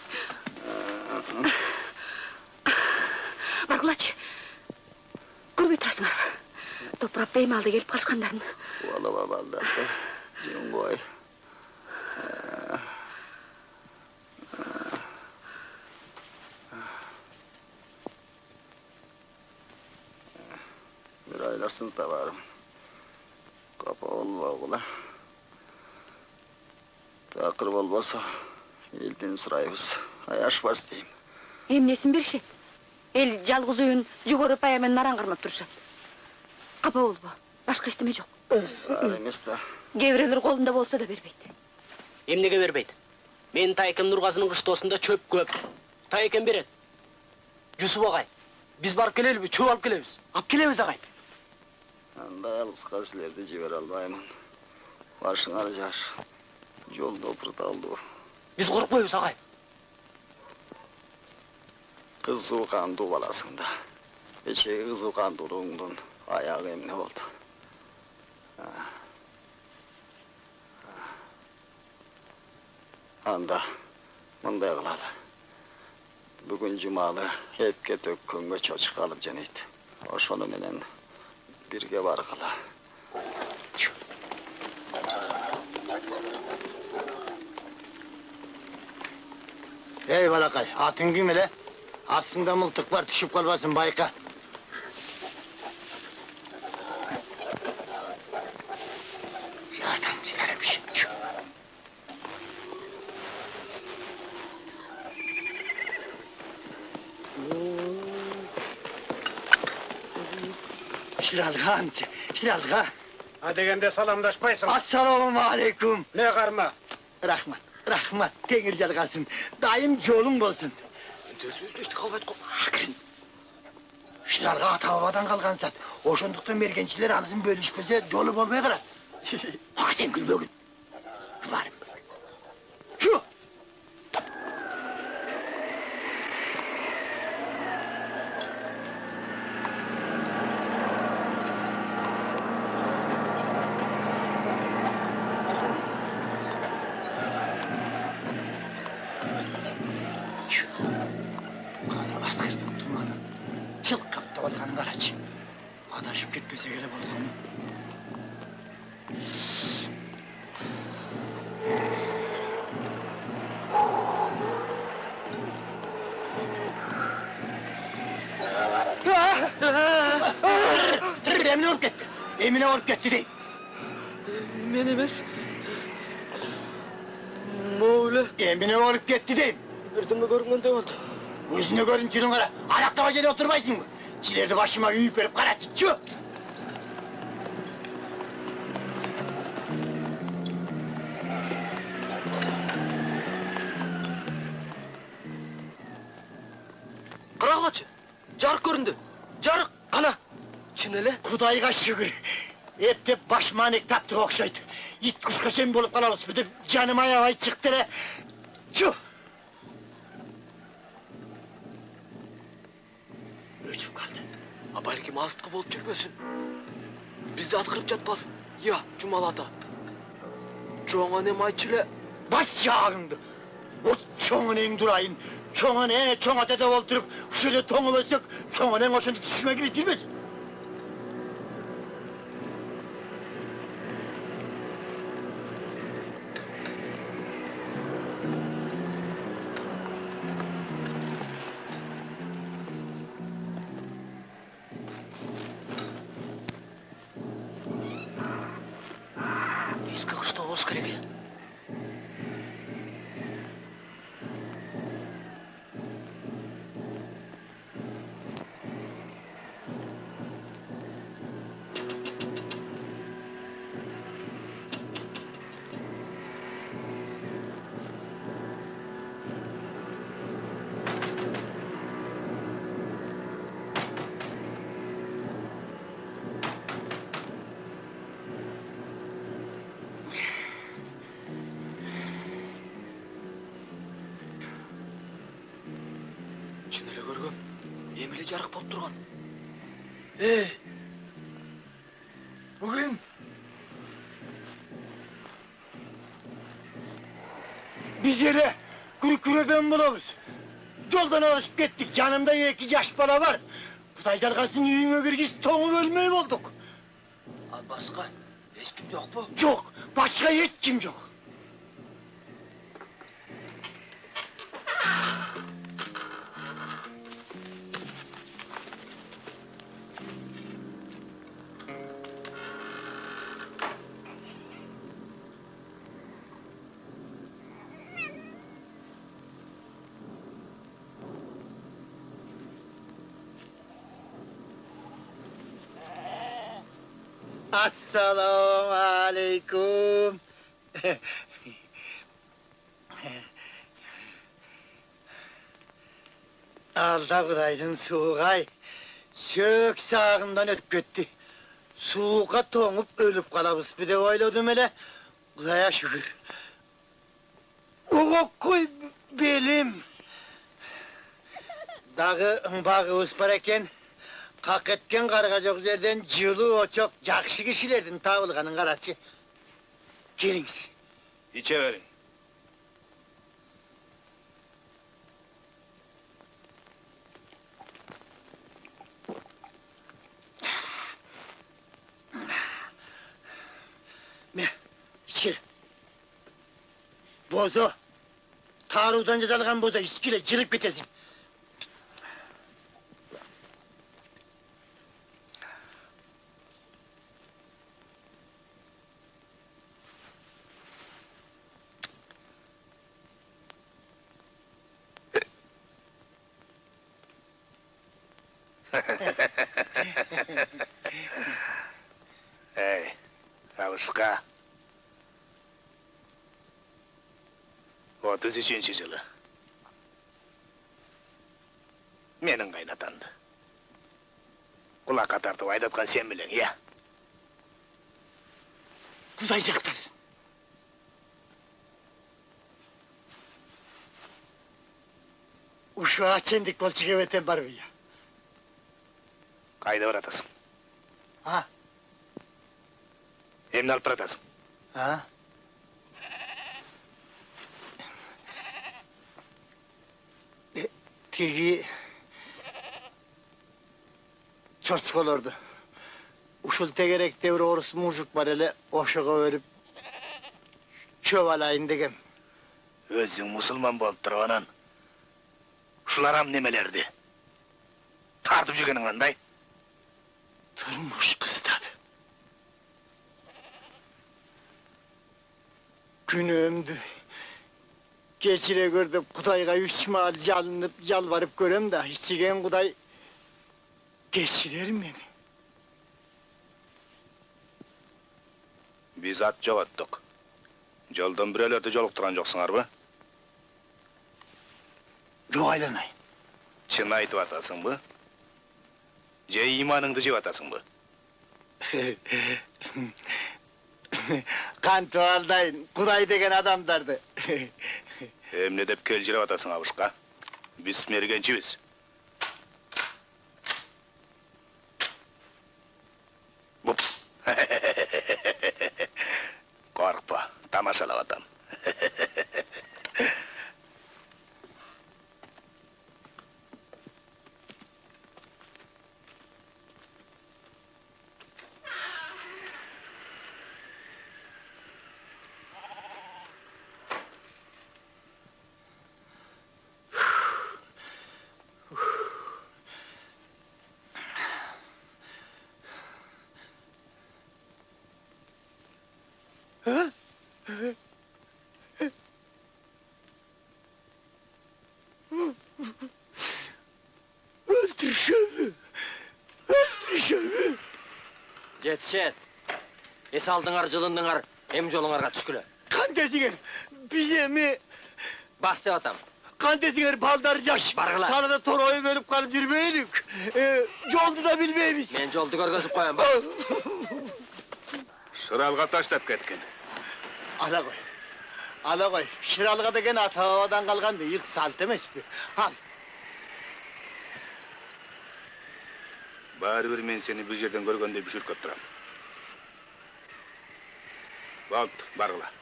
Баргылачы. Көрбөй турасыңар. Топурап беймалды келип калышкандарын. Vala vallar da. Yun koy. Söylersin tavarım. Kapı olma oğula. Takır olmasa elden sırayımız. Ayaş var diyeyim. Emnesin bir şey. El жалгыз үйün жүгөрүп аямен наран кармап турушат. Капа болбо. Башка иштеме жок. Var emes da. Кээ колунда болсо да бербейт. Эмнеге бербейт? Мен Тайкем Нургазынын кыштоосунда чөп көп. Тайкем берет. Жусуп агай, биз барып келелиби? Чөп алып келебиз. Алып келебиз агай. Андай алысқа сілерді жібер алмаймын. Başыңар жаш. Жолда опырталды. Биз коркпойбуз агай. Кызу канду баласыңда. Эчеги кызу кандууңдун аягы эмне болду? Анда мындай кылалы. Бүгүн жумалы эпке төккөнгө чочук алып жанайт. Ошону менен бирге баргыла. Ey balakay, atın kim hele? Aslında mıltık var, düşüp kalmasın bayka. Yardımcılara bir şey. Şiralga amca, şiralga. Ha degende salamdaşpaysın. Assalamu aleyküm. Ne karma? Rahmat, tengir jalgasın. Daim jolun bolsun. Төсүздүштү калбайт го. Akın. Şiralga ata-babadan kalgan zat. Oşunduktan mergençiler anısın bölüşpese jolu bolmaya karat. Hakikaten gülbөгün. Varım. Şu. Askırdım dumanı. Çılk kapta olgan karaç. Adaşıp gitmese gele bolganım. Emine olup gitti. Emine olup gitti değil. Men эмес. Моуле, Emine olup gitti değil. бирдеме көргөндөй болду. Өзüne görün çılın kara. Ayaktaba jere oturbaysın mı? Çilerdi başıma üyüp verip kara çıçı. Карагылачы. Жарык көрүндү. Жарык кана. Чын эле? Kudayga şükür. Hep de başmanik taptık okşaydı. İt kuşka sen bolup kalabız bir de canıma yavay çıktı le. Çuh! Öçüp kaldı. А балким астыкы болуп жүрбөсүн. Бизди аскырып жатпасын. Я, Жумал ата. Чоң анем айтчу эле. Baş yağındı. O çoğun en durayın. Çoğun çoğun atada oldurup şöyle toğu ölsek çoğun en hoşunda düşme gibi değil mi? Эски кыштоо болуш керек. Чын эле көргөм. Эми эле жарык болуп турган. Bugün biz yere küreden bulamız. Yoldan alışıp gittik. Canımda iki yaş bala var. Kutaylar kalsın yüğüne girgiz toğu bölmeyi bulduk. А башка эч ким жокпу? Yok. Başka hiç kim yok. Assalamu aleyküm. Alda Kuday'ın soğukay. Sök sağından ötüp gitti. Soğuğa toğup ölüp kalabız. Bir de oyladım hele. Kuday'a şükür. Oğuk koy belim. Dağı bağı uspar eken, kak etken kargacak yerden cılı o çok jakşı kişilerden tavılganın karası. Geliniz. İçe verin. Ne? İçkile. Bozo. Tarıktan cezalgan bozo, içkile, cılık bitesin. Hey, Avuşka. 33-cü жылы. Менің қайнатанды. Құлаққа тартып айдатқан сен білең, иә? Kuday jaqtarsın. Uşağa çendik bolçuk eveten бар ya. Қайда баратасың? Ha? Емін алып баратасың? Ha? Tegi... Çorçkolordu. Uşul tegerekte bir orus mujik var hele, oşuğa verip... Çöv alayın degem. Өзің мұсылман болып тұрғанан, шуларам немелерді. Тартып жүргенің қандай? Turmuş kızdadı. Günü ömdü. Geçire gördüm, Kuday'a 3 mal yalınıp yalvarıp görem de, içigen Kuday... Geçirer beni. Biz at жоғаттық. Жолдан бірелерді жолықтырған жоқсыңар ба? Yok aylanayın. Шын айтып атасың ба? Же иманыңды жеп атасың ба? Kanto aldayın, Kuday degen adamdardı. Emne деп келжіреп атасың Абышқа? Біз мергеншіміз. Бұп. Қорықпа, тамашалап атам. Öldürüşümü! Öldürüşümü! Жетшет. Ес алдыңар жылындыңар, ем жолыңарға түшкілі. Kan dediğin bize mi? Бас деп атам. Kan dediğin baldar yaş. Bargılar. Talada toroyu verip kalıp yürümeylik. Yoldu da bilmeyiz. Мен жолды көргөзүп коем, бак. Шыралға таштап кеткен. Ala koy. Ala koy. Şıralga degen atavadan kalgan büyük salt emes mi? Al. Бәрібір мен сені бұл жерден көргенде бүшіркеп тұрам. Болды, барғыла.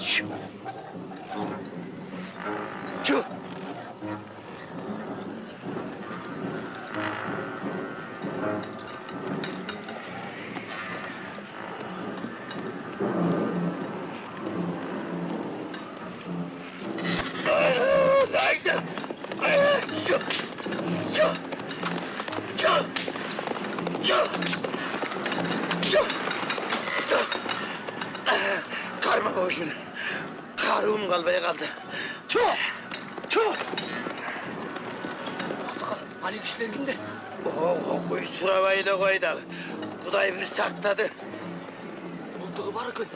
Şu. Haydi. Şu. Şu. Şu. Şu. Şu. Karma boşun. Karım kalbaya kaldı. Çok! Çok! Ali kişiler kimde? Koy suravayı da koy da. Kudayımız sakladı. Bulduğu var gün.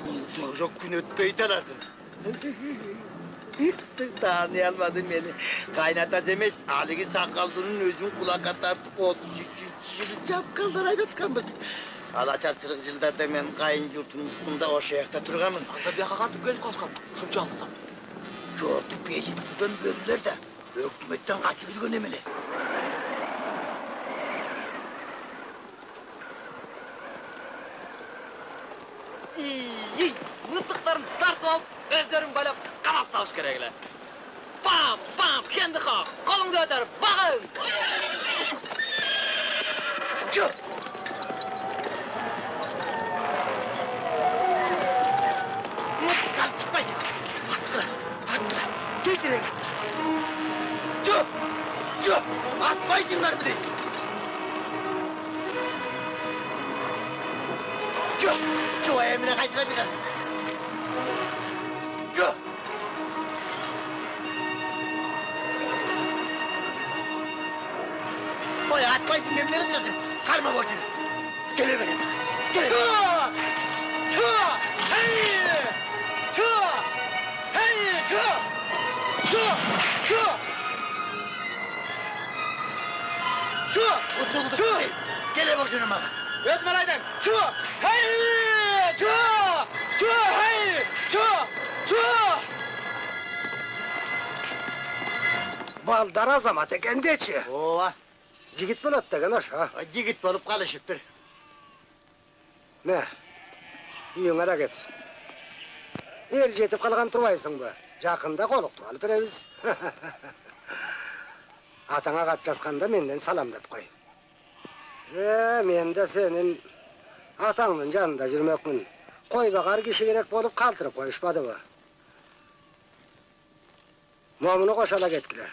Bulduğu yok gün ötbeytelerdi. Tanıyalmadın beni. Kaynata demez, Ali'yi sakaldığının özün kulak atar. 30 yılı çapkaldan aydatkanmız. Alaçar çırıkçılarda men kayıncurtunun üstünde o şeyhte turgamın. Anda bir yaka katıp gelip kaçkan. Şunca altıda. Gördük beyci buradan görürler de. Hükümetten kaçıp bilgin emeli. İyi. Mıstıklarını tartıp al. Gözlerim böyle kanat savaş gerekli. Bam bam kendi kalk. Kolunu götür. Bakın. Çık! Mutludan çıkmayın. Atla. Getirin. Çık! Çık! Atmayın merdivi. Çık! Çık emine kaçırabilir. Çık! Oy atmayın memleri diyorsun. Karma borcunu. Gele benim. Gele benim. Çık. Hey. Çık. Hey. Çık. Çık. Çık. Çık. Kurtulduk. Çık. Gele borcunu bana. Özmen Aydın. Çık. Hey. Çık. Çık. Hey. Çık. Çık. Baldar azamate kendiçi. Ova. Jigit bolat degen oş ha. Jigit bolup kalışıptır. Ne? Uyuңa da ket. Jetip kalgan turbaysың bu. Jakında koluktu alıp berебиz. Atаңa kat жазганда menden salamdap koy. Men de senin atаңдын janında жүрмөкмүn. Koy bakar kişi gerek bolup kaldırıp koyuşmadı bu. Momunu koşala ketkiler.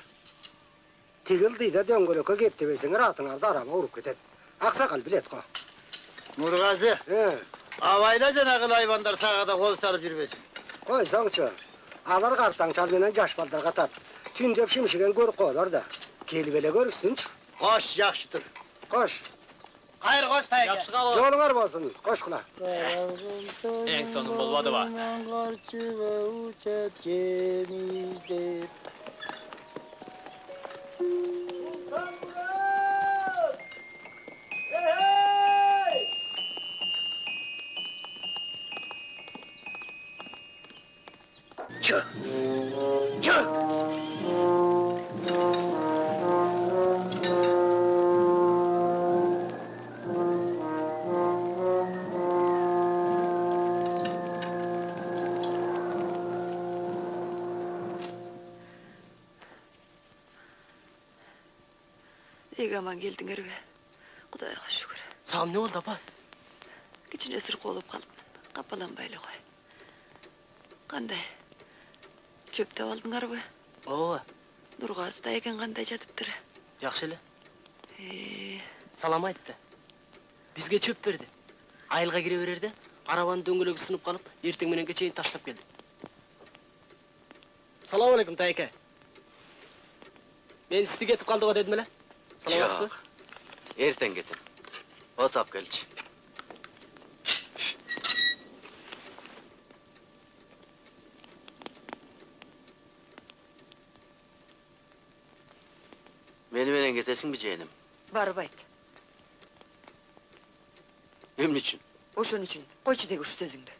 Tigildi de döngölökö kep debesiňer atыңarda araba urup ketet. Aksakal bilet ko. Nurgazi, avayla janagıl hayvanlar sağada kol sarıp жүрбесин. Koysaňçı. Alar kartaň çal menen jaş baldarga tap. Tündep şimşigen görüp kolar da. Kelip ele görürsünç. Koş, yakşıtır. Koş. Hayır koş tayke. Yaxşı kal. Joluňar bolsun. Koş kula. En sonun bolmadı va. Çık. Çık. İyi aman geldiňer be. Kudayga şükür. Sağım ne oldu apa? Kiçine esir kolup kalıpmın. Kapalanbayla koy. Kanday? Çöpte aldыңар be? Ova. Nurgazı da eken kanday jatıptır. Yaxşı ele. Salam aytты. Bizge çöp berdi. Ayılga gire bererdi. Arabanın döngölögü sınıp kalıp, erteň menenke çeyin taşlap geldi. Salam aleykum tayke. Men sizi ketip kaldık dedim ele. Salamsızbı? Yok. Erten getir. Otap gelç. Meni menen getesin mi jeğenim? Barıp ayt. Emne üçün? Oşun üçün. Koyçu degi şu sözüңdü.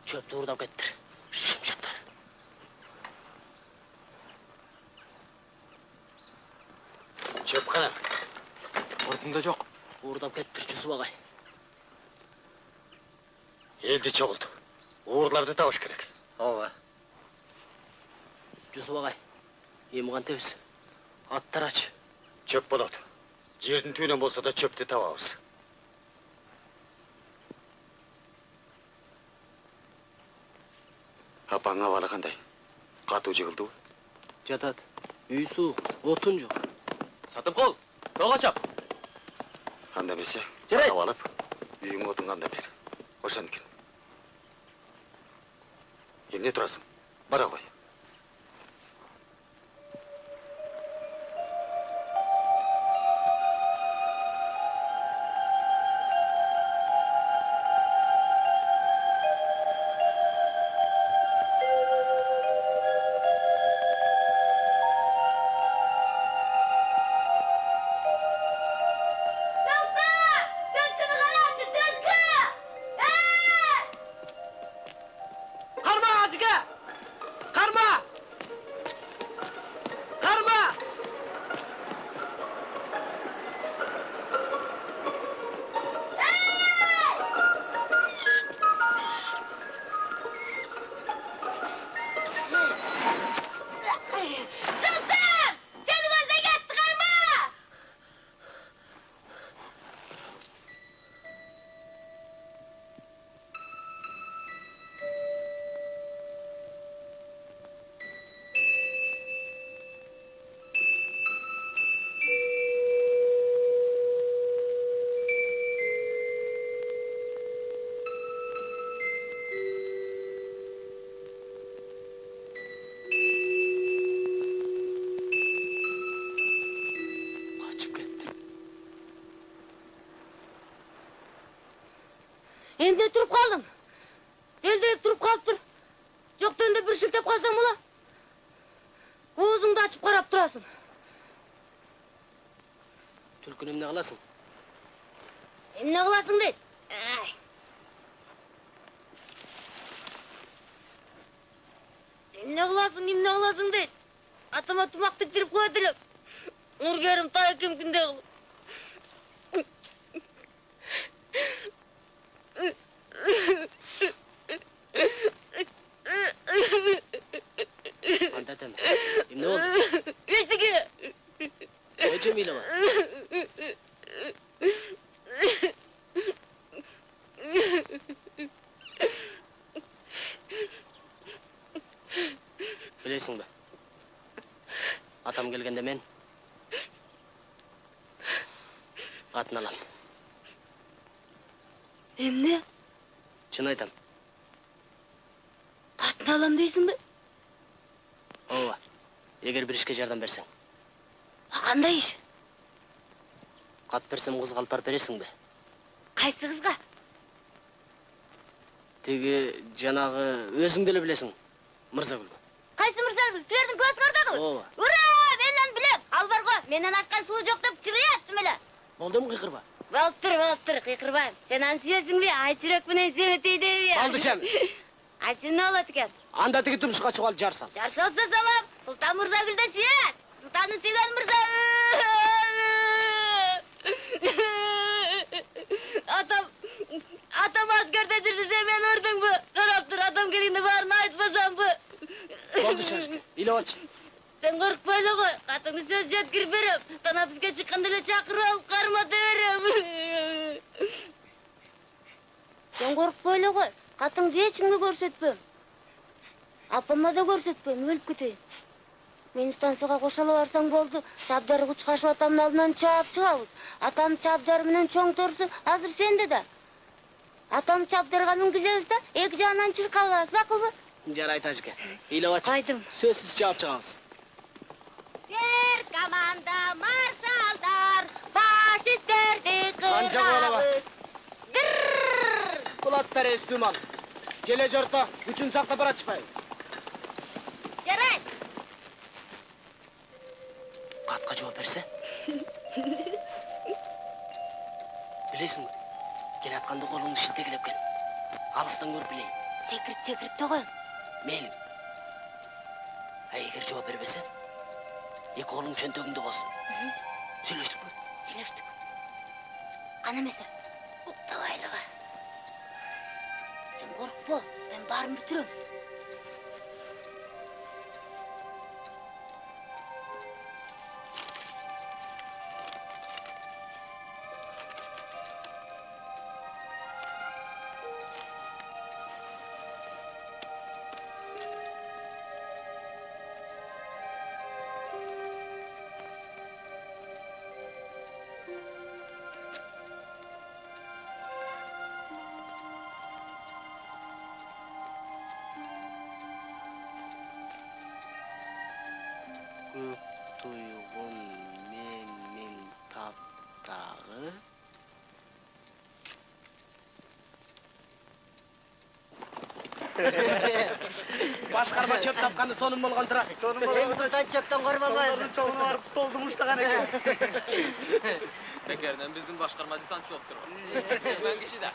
Çöptü uğurdap kettir. Şımşıklar. Çöp kana. Ordunda yok. Uğurdap kettir Cüsüp ağay. Eldi çoğuldu. Uğurlarda tabaş gerek. Ova. Cüsüp ağay. Emugan tebis. Attar aç. Çöp boladı. Жердің түйінен болса да çöpte табабыз. Апаң абалы қандай? Қату жығылды? Жатат. Үй суық, отын жоқ. Сатып қол, тоға чап. Анда бесе, Жарайды. алып, үйің отын қанда бер. Ошан кел. Емне тұрасың? Бара қой. Қарма, Ажыға! Қарма! Қарма! Sultan! Seni gözle geçti karma! Kaçıp gitti. Emde turup kaldım. Elde turup kalıptır. Joktan da bir şiltep kalsam ola. Oğuzunu da açıp karap durasın. Түлкүнүм не кыласың? Emne kılasın deyt. Emne kılasın deyt. Atama tumak tüktirip koyat elem. Nurgerim ta kim günde kılıp. Анда деме. Эмне болду? Eşteki. Çaycı mıyla var? Bileysin be. Atam gelgende men атын алам. Emne? Çın aytam. Katını alam deysin be. Ооба. Эгер бир ишке жардам берсең. Kандай iş? Кат берсем кызга алып барып бересиң бе? Kaysı kızga? Тиги жанагы өзүң деле билесиң. Мырзагүл. Kaysı mırsal biz? Tülerдің klas kardağı. Ооба. Ura! Benden bilem. Al var go. Menden açkan suyu yok deyip çırıya attım hele. Болдум кыйкырба. Болып тұр, қиқырбайым. Сен аны сүйесің бе? Ай жүрекпенен семетей деби. Алды чем. Ай сен не болады екен? Анда тиги турмушка чыгып алып жар сал. Жар салса салам. Сұлтан Мырзагүлді сүйет. Сұлтанды сүйген Мырза. Атам аскерде жүрді де мен ұрдың бі. Қарап тұр, атам келгенде барын айтпасам бі. Болду чашка. Илеп ач. Sen korkmayla koy. Katını söz yetkir berem. Tanapizge çıkkanda ile çakır alıp karmata verem. Sen korkmayla koy. Katını hiçimge görsetmem. Apama da görsetmem. Ölüp gideyim. Men станцияға koşalı varsan boldu. Çabdarı kuçkaşıp atamın aldından çağıp çıkabız. Atam çabdarı menen çoğun törüsü hazır sende de. Atam çabdarıga mingizebиз da eki жағынан çırkalabız. Bakıl mı? Жарайт ажыка. Илеп ач. Qaydım. Сөзсүз жаап чыгабыз. Bir komanda marşallar, faşistlerdi kırabız. Бул аттар эстүү мал. Желе жорто, күчүн сактап бара чыкпайбы? Жарайт. Катка жооп берсе? Билесиңби? Келатканда колуңду шилтегилеп кел. Алыстан көрүп билейин. Секирип да коем. Мейли. Эгер жооп бербесе, эки колуң чөнтөгүңдө болсун. Сүйлөштүкпү? Сүйлөштүк. Кана эмесе. Уктабайлыгы. Sen korkma. Ben barımı бүтүрөм. көк туйгун менин таптагы башкарма чөп тапканды сонун болгон тура. Сонун болгон чөптөн корбалбайбы. Чоңуна барып столду муштаган экен. Бекерден биздин башкарма десантчы болуп турган. Мен киши да.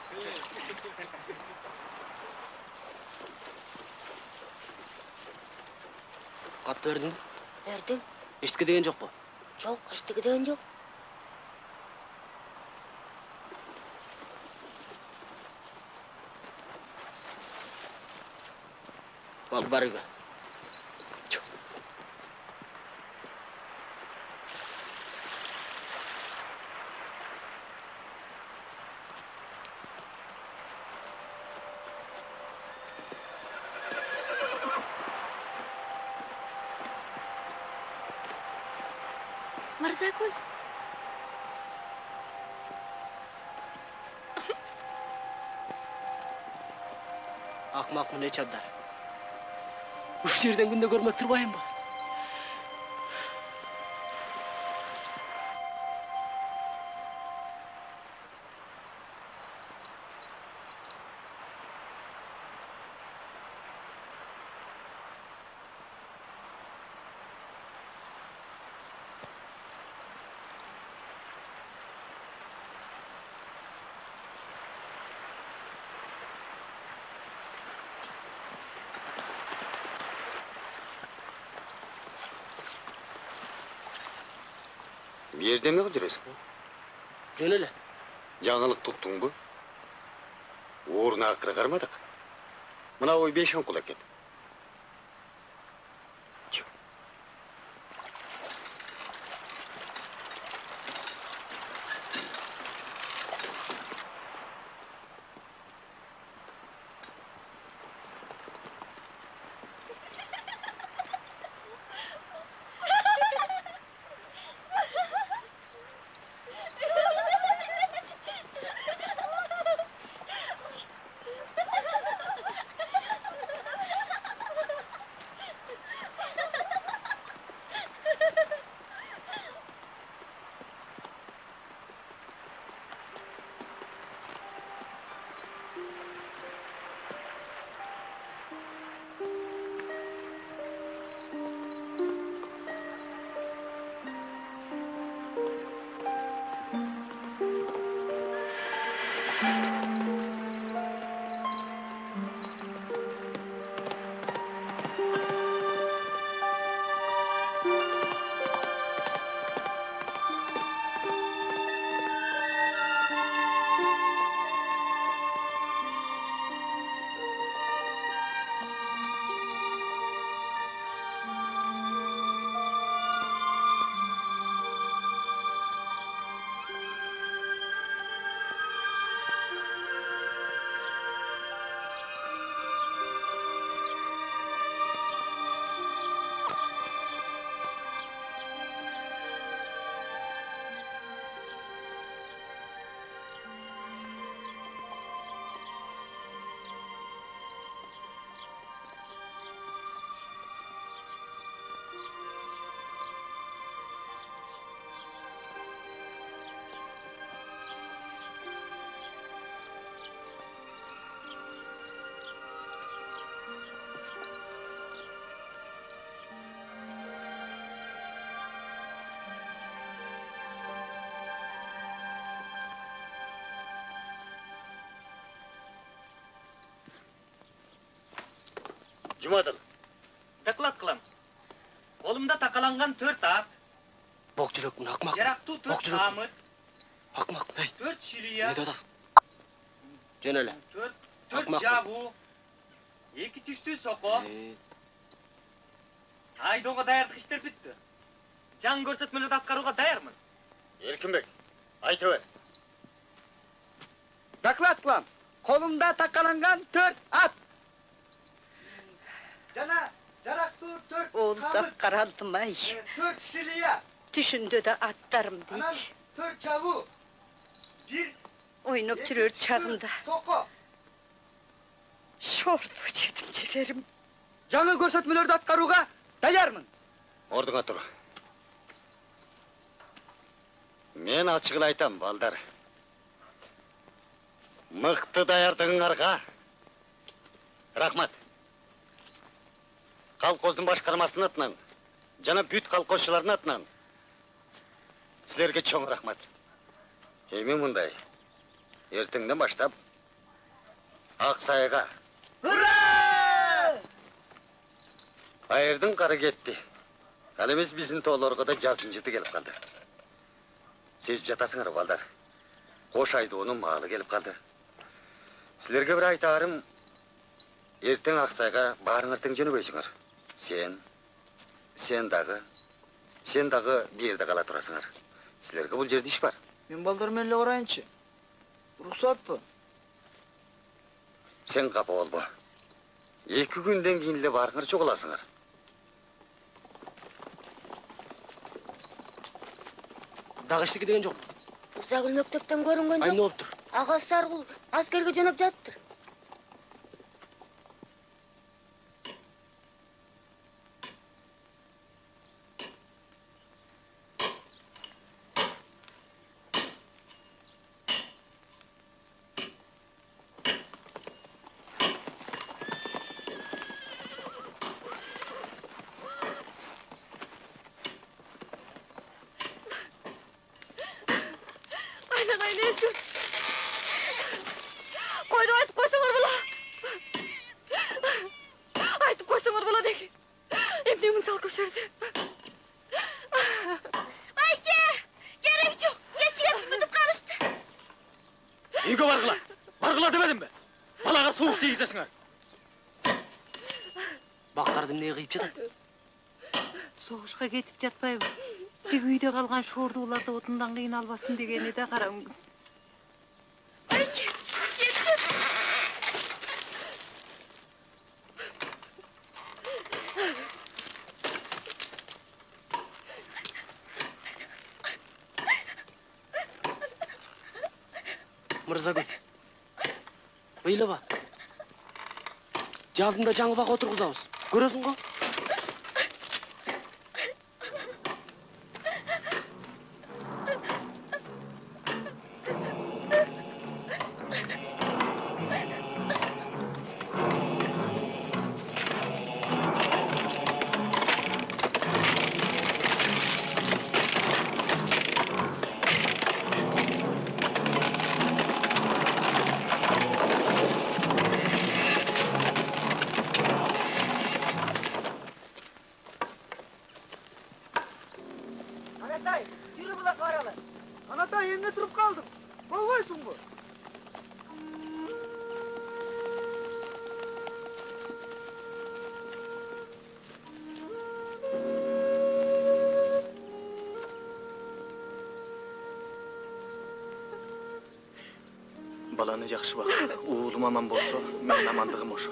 Кат бердиң? Бердим. Эчтике деген жокпу? Жок, эчтеке деген жок. Ал бар үйгө. Мырзакүл. Акмак мына чабдар. Уш жерден күндө көрмөк турбайынбы? Yerden mi gidiyorsun? Жөн эле. Жаңылык туктуң бу? Орна акыры кармадык. Мына ой 5 кул экен. Жұмадыл. Доклад қылам. Қолымда тақаланған 4 ат. Бок жүрөкмүн, акмак. Жарактуу 4 камыт. Акмак, ей. 4 шилия. Не дадасың? Жөн эле. 4 жабу. 2 түштүү соко. Айдоого даярдык иштер бүттү. Жан көрсөтмөлөрдү аткарууга даярмын. Эркинбек, айта бер. Доклад кылам. Колумда такаланган 4 ат. Жана жарактуу 4 Оолдап каралдым ай. 4 шилия. Түшүндө да аттарым Анан дейт. 4 жабу. 1 Ойноп жүрөр чагында соко. шорлуу жетимчелерим Жаңы көрсөтмөлөрдү аткарууга даярмын. Ордыңа тұр. Мен ашығын айтам, балдар. Мықты даярдығыңарға рахмат. Қалқоздың башқармасының атынан, жана бүт қалқозшылардың атынан сілерге чоң рахмат. Эми мындай, ертеңден баштап Ақсайға. Ура! Айырдың қары кетті. Ал емес біздің тоолорго да жазынжыты келіп қалды. Сезіп жатасыңар, балдар. Қош Айдоонун малы келіп қалды. Сілерге бір айтарым, ертең Ақсайға барыңар тең жөнөбөйсүңөр. Сен дағы bir жерде кала турасыңар. Сілерге бұл жерде иш бар. Мен балдармен эле орайынчы. Рұқсатпы? Сен қапа болбо. 2 күнден кейін эле барыңар чогуласыңар. Дагы эчтеке деген жок. Мырзагүл мектептен көрүнгөн Ай, жок. эмне болуптур? Ага Саргул аскерге жөнөп жаттыр. Қойды айтып қойсаңар бола. Айтып қойсаңар бола деги. Эмне мынчалык өшөрдү? Айке, керек жок. Кечиге күтүп калышты. Үйгө баргыла демедим бе? Балага суук тийгизесиңер. Бактарды эмне кыйып жатат? Соғышқа кетіп жатпайбы. Тек үйде қалған шордуларды отындан қиын албасын дегені де қара мүмкін. Айке, кетші. Мырзагүл, ыйлаба. Жазында жаңы бак отургузабыз. Көрөсүң го? Анатай, yürü bula karalı. Aнатай, emne turup kaldım. Bolboysun bu. Balаны жақшы бақ. Уылым аман болса, мен амандығым ошо.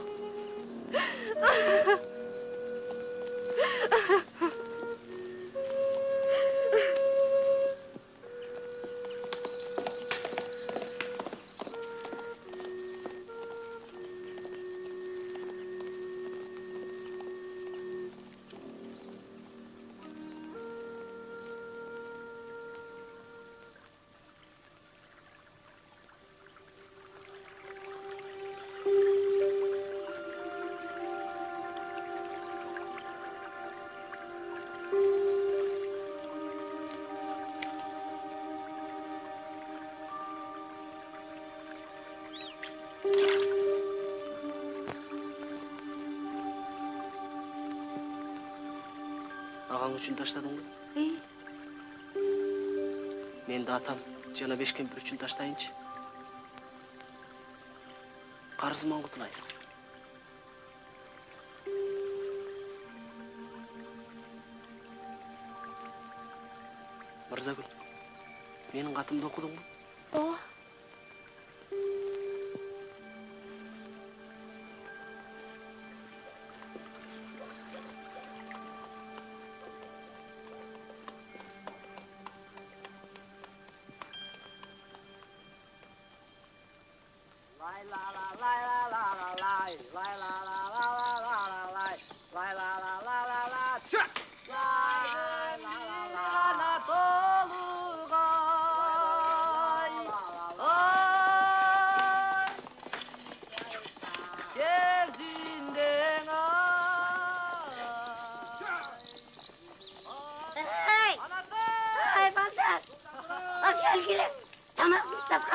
Ағаң үшін таштадың ба? Мен де атам жана 5 кемпір үшін таштайынчы. Қарызыман құтылайын. Мырзагүл, менің қатымды оқыдың ба? Ооба. Çök!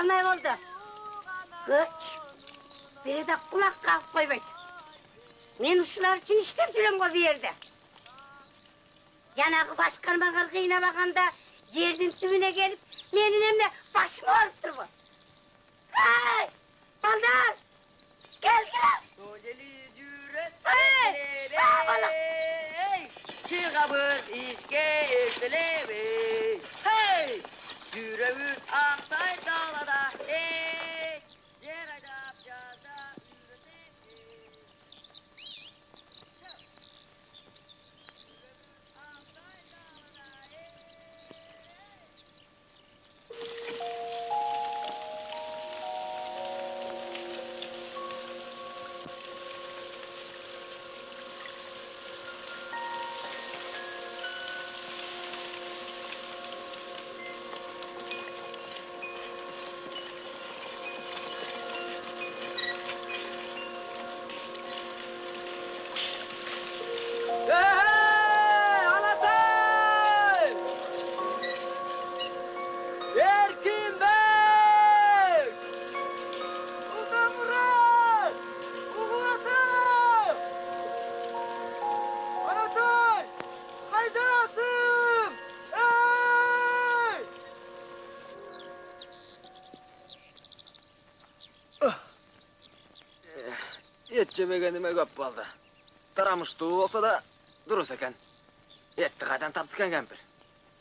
kalmay oldu. Göç. Biri de kulak kalk koymaydı. Men uşular için işlep жүрем go bu yerde. Yanagı başkanıma kırgıyına bakanda жердин tübüne gelip menin emne başımı olup durbu. Hey! Balдар! Gel gel! Hey! Sağ olun! Çıkabız işke ertelemeyi. Hey! Yüreğimiz aksay dağlarda. Hey! Yer acap yazda Et jemegenime köp boldu. Taramıştığı olsa da durus eken. Etти kaydan taptı eken kempir.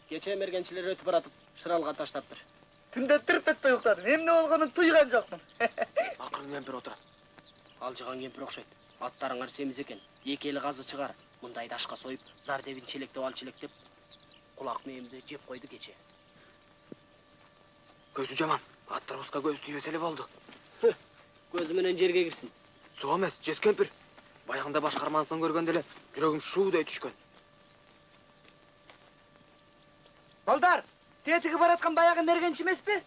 Geçe mergençiler ötüp baratıp şıralga taştaptır. Tünde tırp etpey uktadın. Hem ne olganın tuygan jokmун. Akın kempir oturat. Alжыган kempir okşayt. Atlarыңар semiz eken. Эки eli gazı çıgar. Mınday daşka soyup, zardebin çelektep al çelektep. Kulak meyimdi jep koydu geçe. Gözü jaman. Atlar uska göz tüyeseli boldu. Gözümünen jerge girsin. Soğuk emes, jes kempir. Bayağında başkarmanısından görgende ele yüreğim şuuday düşkön. Балдар! Тетиги бараткан баягы мергенчи эмеспи?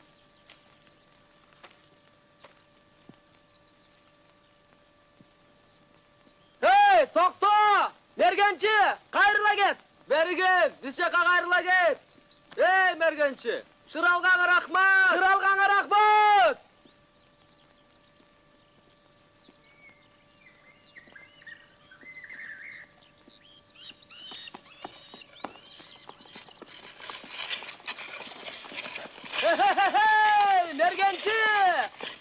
Hey, tokto! Mergençi, kayırla get. Beri gel, biz jaka kayırla get. Hey, mergençi, şıralgaňa rahmat. Şıralgaňa rahmat. Hey, mergençi,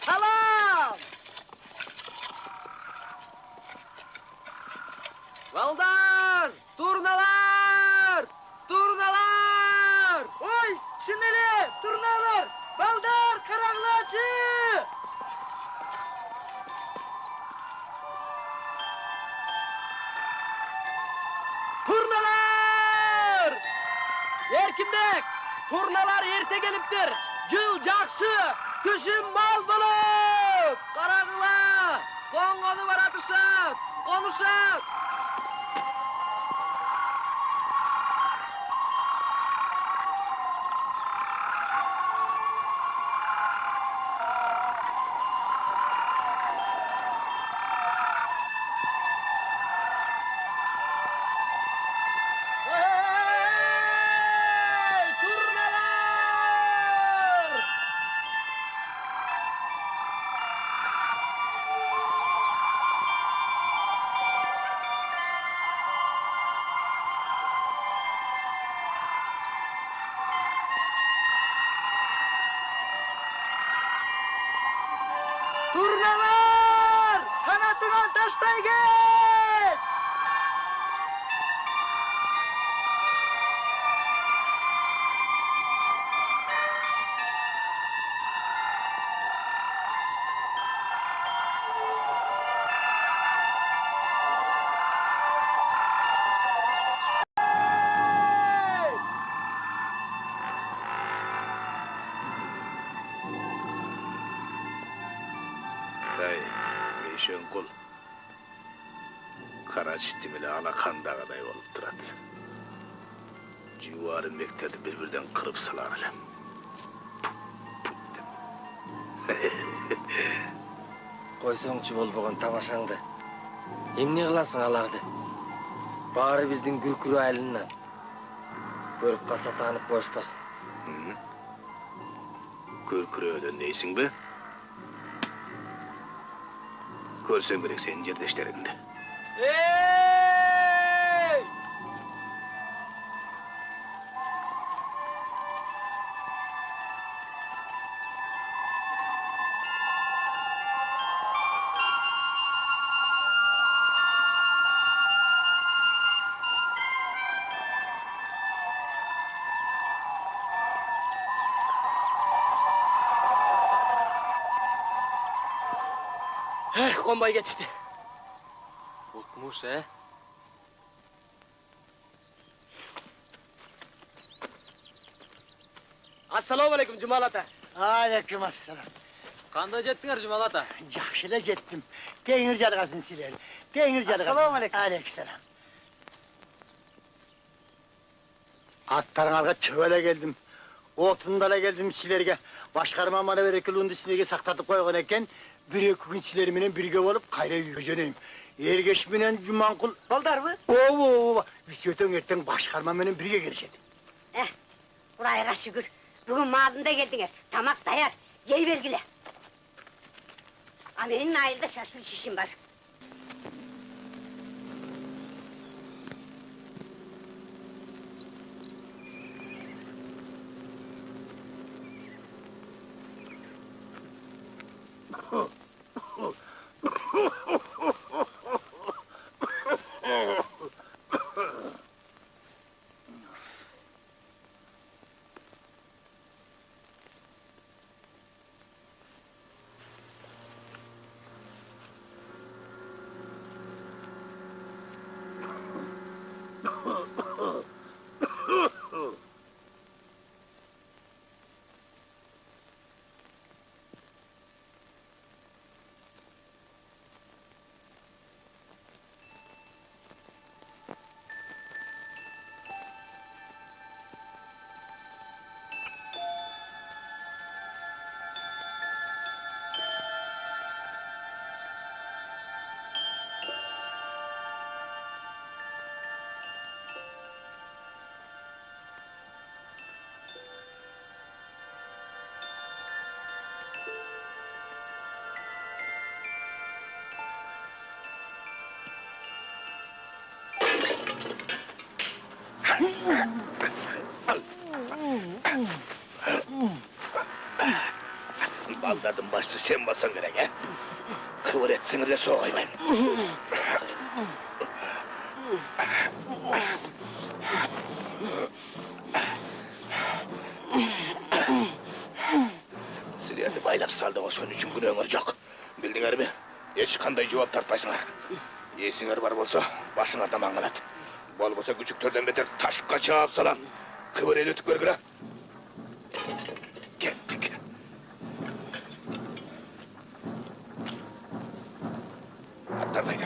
salam. Valdar, turnalar, turnalar. Oy, şimdili, turnalar. Valdar, karaglaçı. Turnalar. Erkindek, turnalar erte geliptir. Jıl jakşı, tüşüm mal bulup. Karagla, koňgoňu baratışat, konuşat. Turnalar! Kanatından taştay gel! Day, meşen kul. Kara çitimili alakandağıday olup durat. Civarı mektedi birbirden kırıp salar elem. Koysoňçu bolbogon tamaşaňdy. Emne kılarsın alardy? Bari bizdin gürkürü aylynyň. Görüp kasa tanıp boşpasın. Kürkürödön neysin be? Görsen gerek senin yerdeşlerinde. Hey! Konvoy yetişti. Ukmuş he? Assalomu alaykum Jumal ata. Aleyküm assalam. Qanday jetdiңер Jumal ata? Yaxshila jetdim. Dengir jarğasın siler. Dengir jarğasın. Assalomu alaykum. Aleykümselam. Atlarına çöle geldim. Otundala geldim silerge. Başkarma bana verekilundu silerge saktatıp koygan eken. Bir-iki gün sileriminen birge olup kayra yürüyeceğim. Ergeç menen Jumankul. Baldar mı? Oo. Üstüten erten başkarma menen birge gelişedi. Kurayga şükür. Bugün mağazında geldiniz. Tamak dayar. Yey vergile. Benim Nail'de şaşırış işim var. Baldardım başçı sen basan gerek he? Kıvır etsiniz de soğuyum ben. Sizlerdi baylap saldığınız son üçün günü ömür yok. Bildiğin mi? Hiç kanday cevap tartmaysınlar. Yesinger var bolsa başına daman kalat. Bol bolsa küçüktörden beter taşka çağıp salan. Kıvır el ötük görgüle. Gittik. Atlarlayın.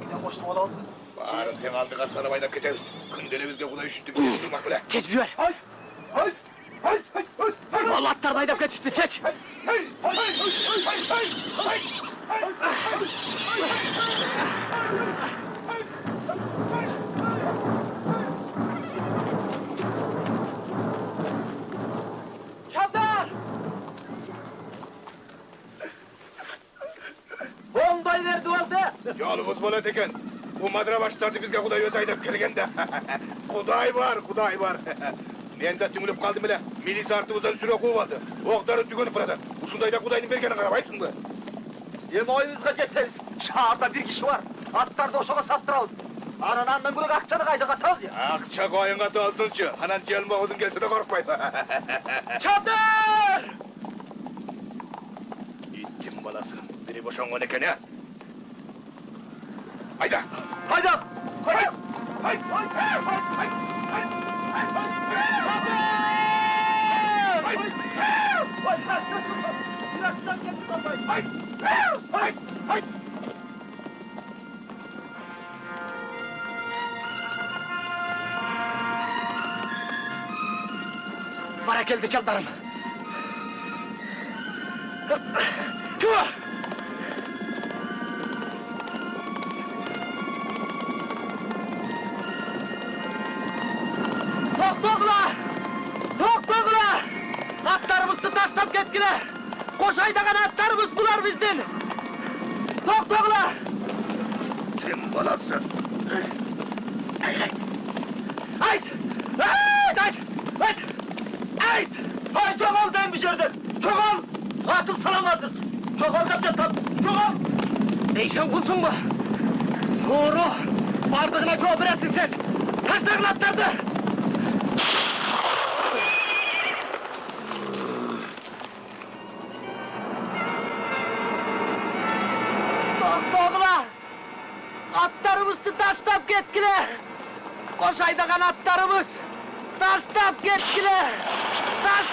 Giden boşluğum olalım. Bağırın sen aldık aslanı baydap keter. Kündelimizde kula üşüttük. Durmak bile. Çek bir ver. Vallahi atlar daydap kaçıştı çek. Çavdar! Bombayı verdi oldu. Yolumuz bola teken. Bu madra başlardı bizge kuday öz aydap kelgende. Kuday var. Men de tüngülüp kaldım bile. Milis artımızdan süre kuvaldı. Oğdarı tügönüp burada. Uşundayda kudayın bergeni karabaysın mı? Yemeğimizde yeteriz. Şahırda bir kişi var. Atlar da oşağa sattıralım. Ananandan bunu akçanı kaydı katalım ya. Akça koyun katı alsınçı. Anan gelme oğuzun gelse de korkmayın. Çadır! İttim balası. Biri boşan o neken ya. Hayda. Haydi! Haydi! Bana geldi çavdarım. Tüh! Toktuklar! Atlarımız tutar! taşlap ketkiler. Koşaydagan atlarımız bular bizden. Toktoglar. Kim balası? Ayt! Ayt! Ayt! Ayt! Ayt! Ay çoğal den bir yerden. Çoğal! Atım salamadır. Çoğal kapça tap. Çoğal! Değişen kulsun bu. Doğru. Bardığına çoğu biresin sen. Taşlarla atlardı. Toktoglar! Atlarımızı taşlap ketkiler. Koşaydagan atlarımız taşlap ketkiler. Taş...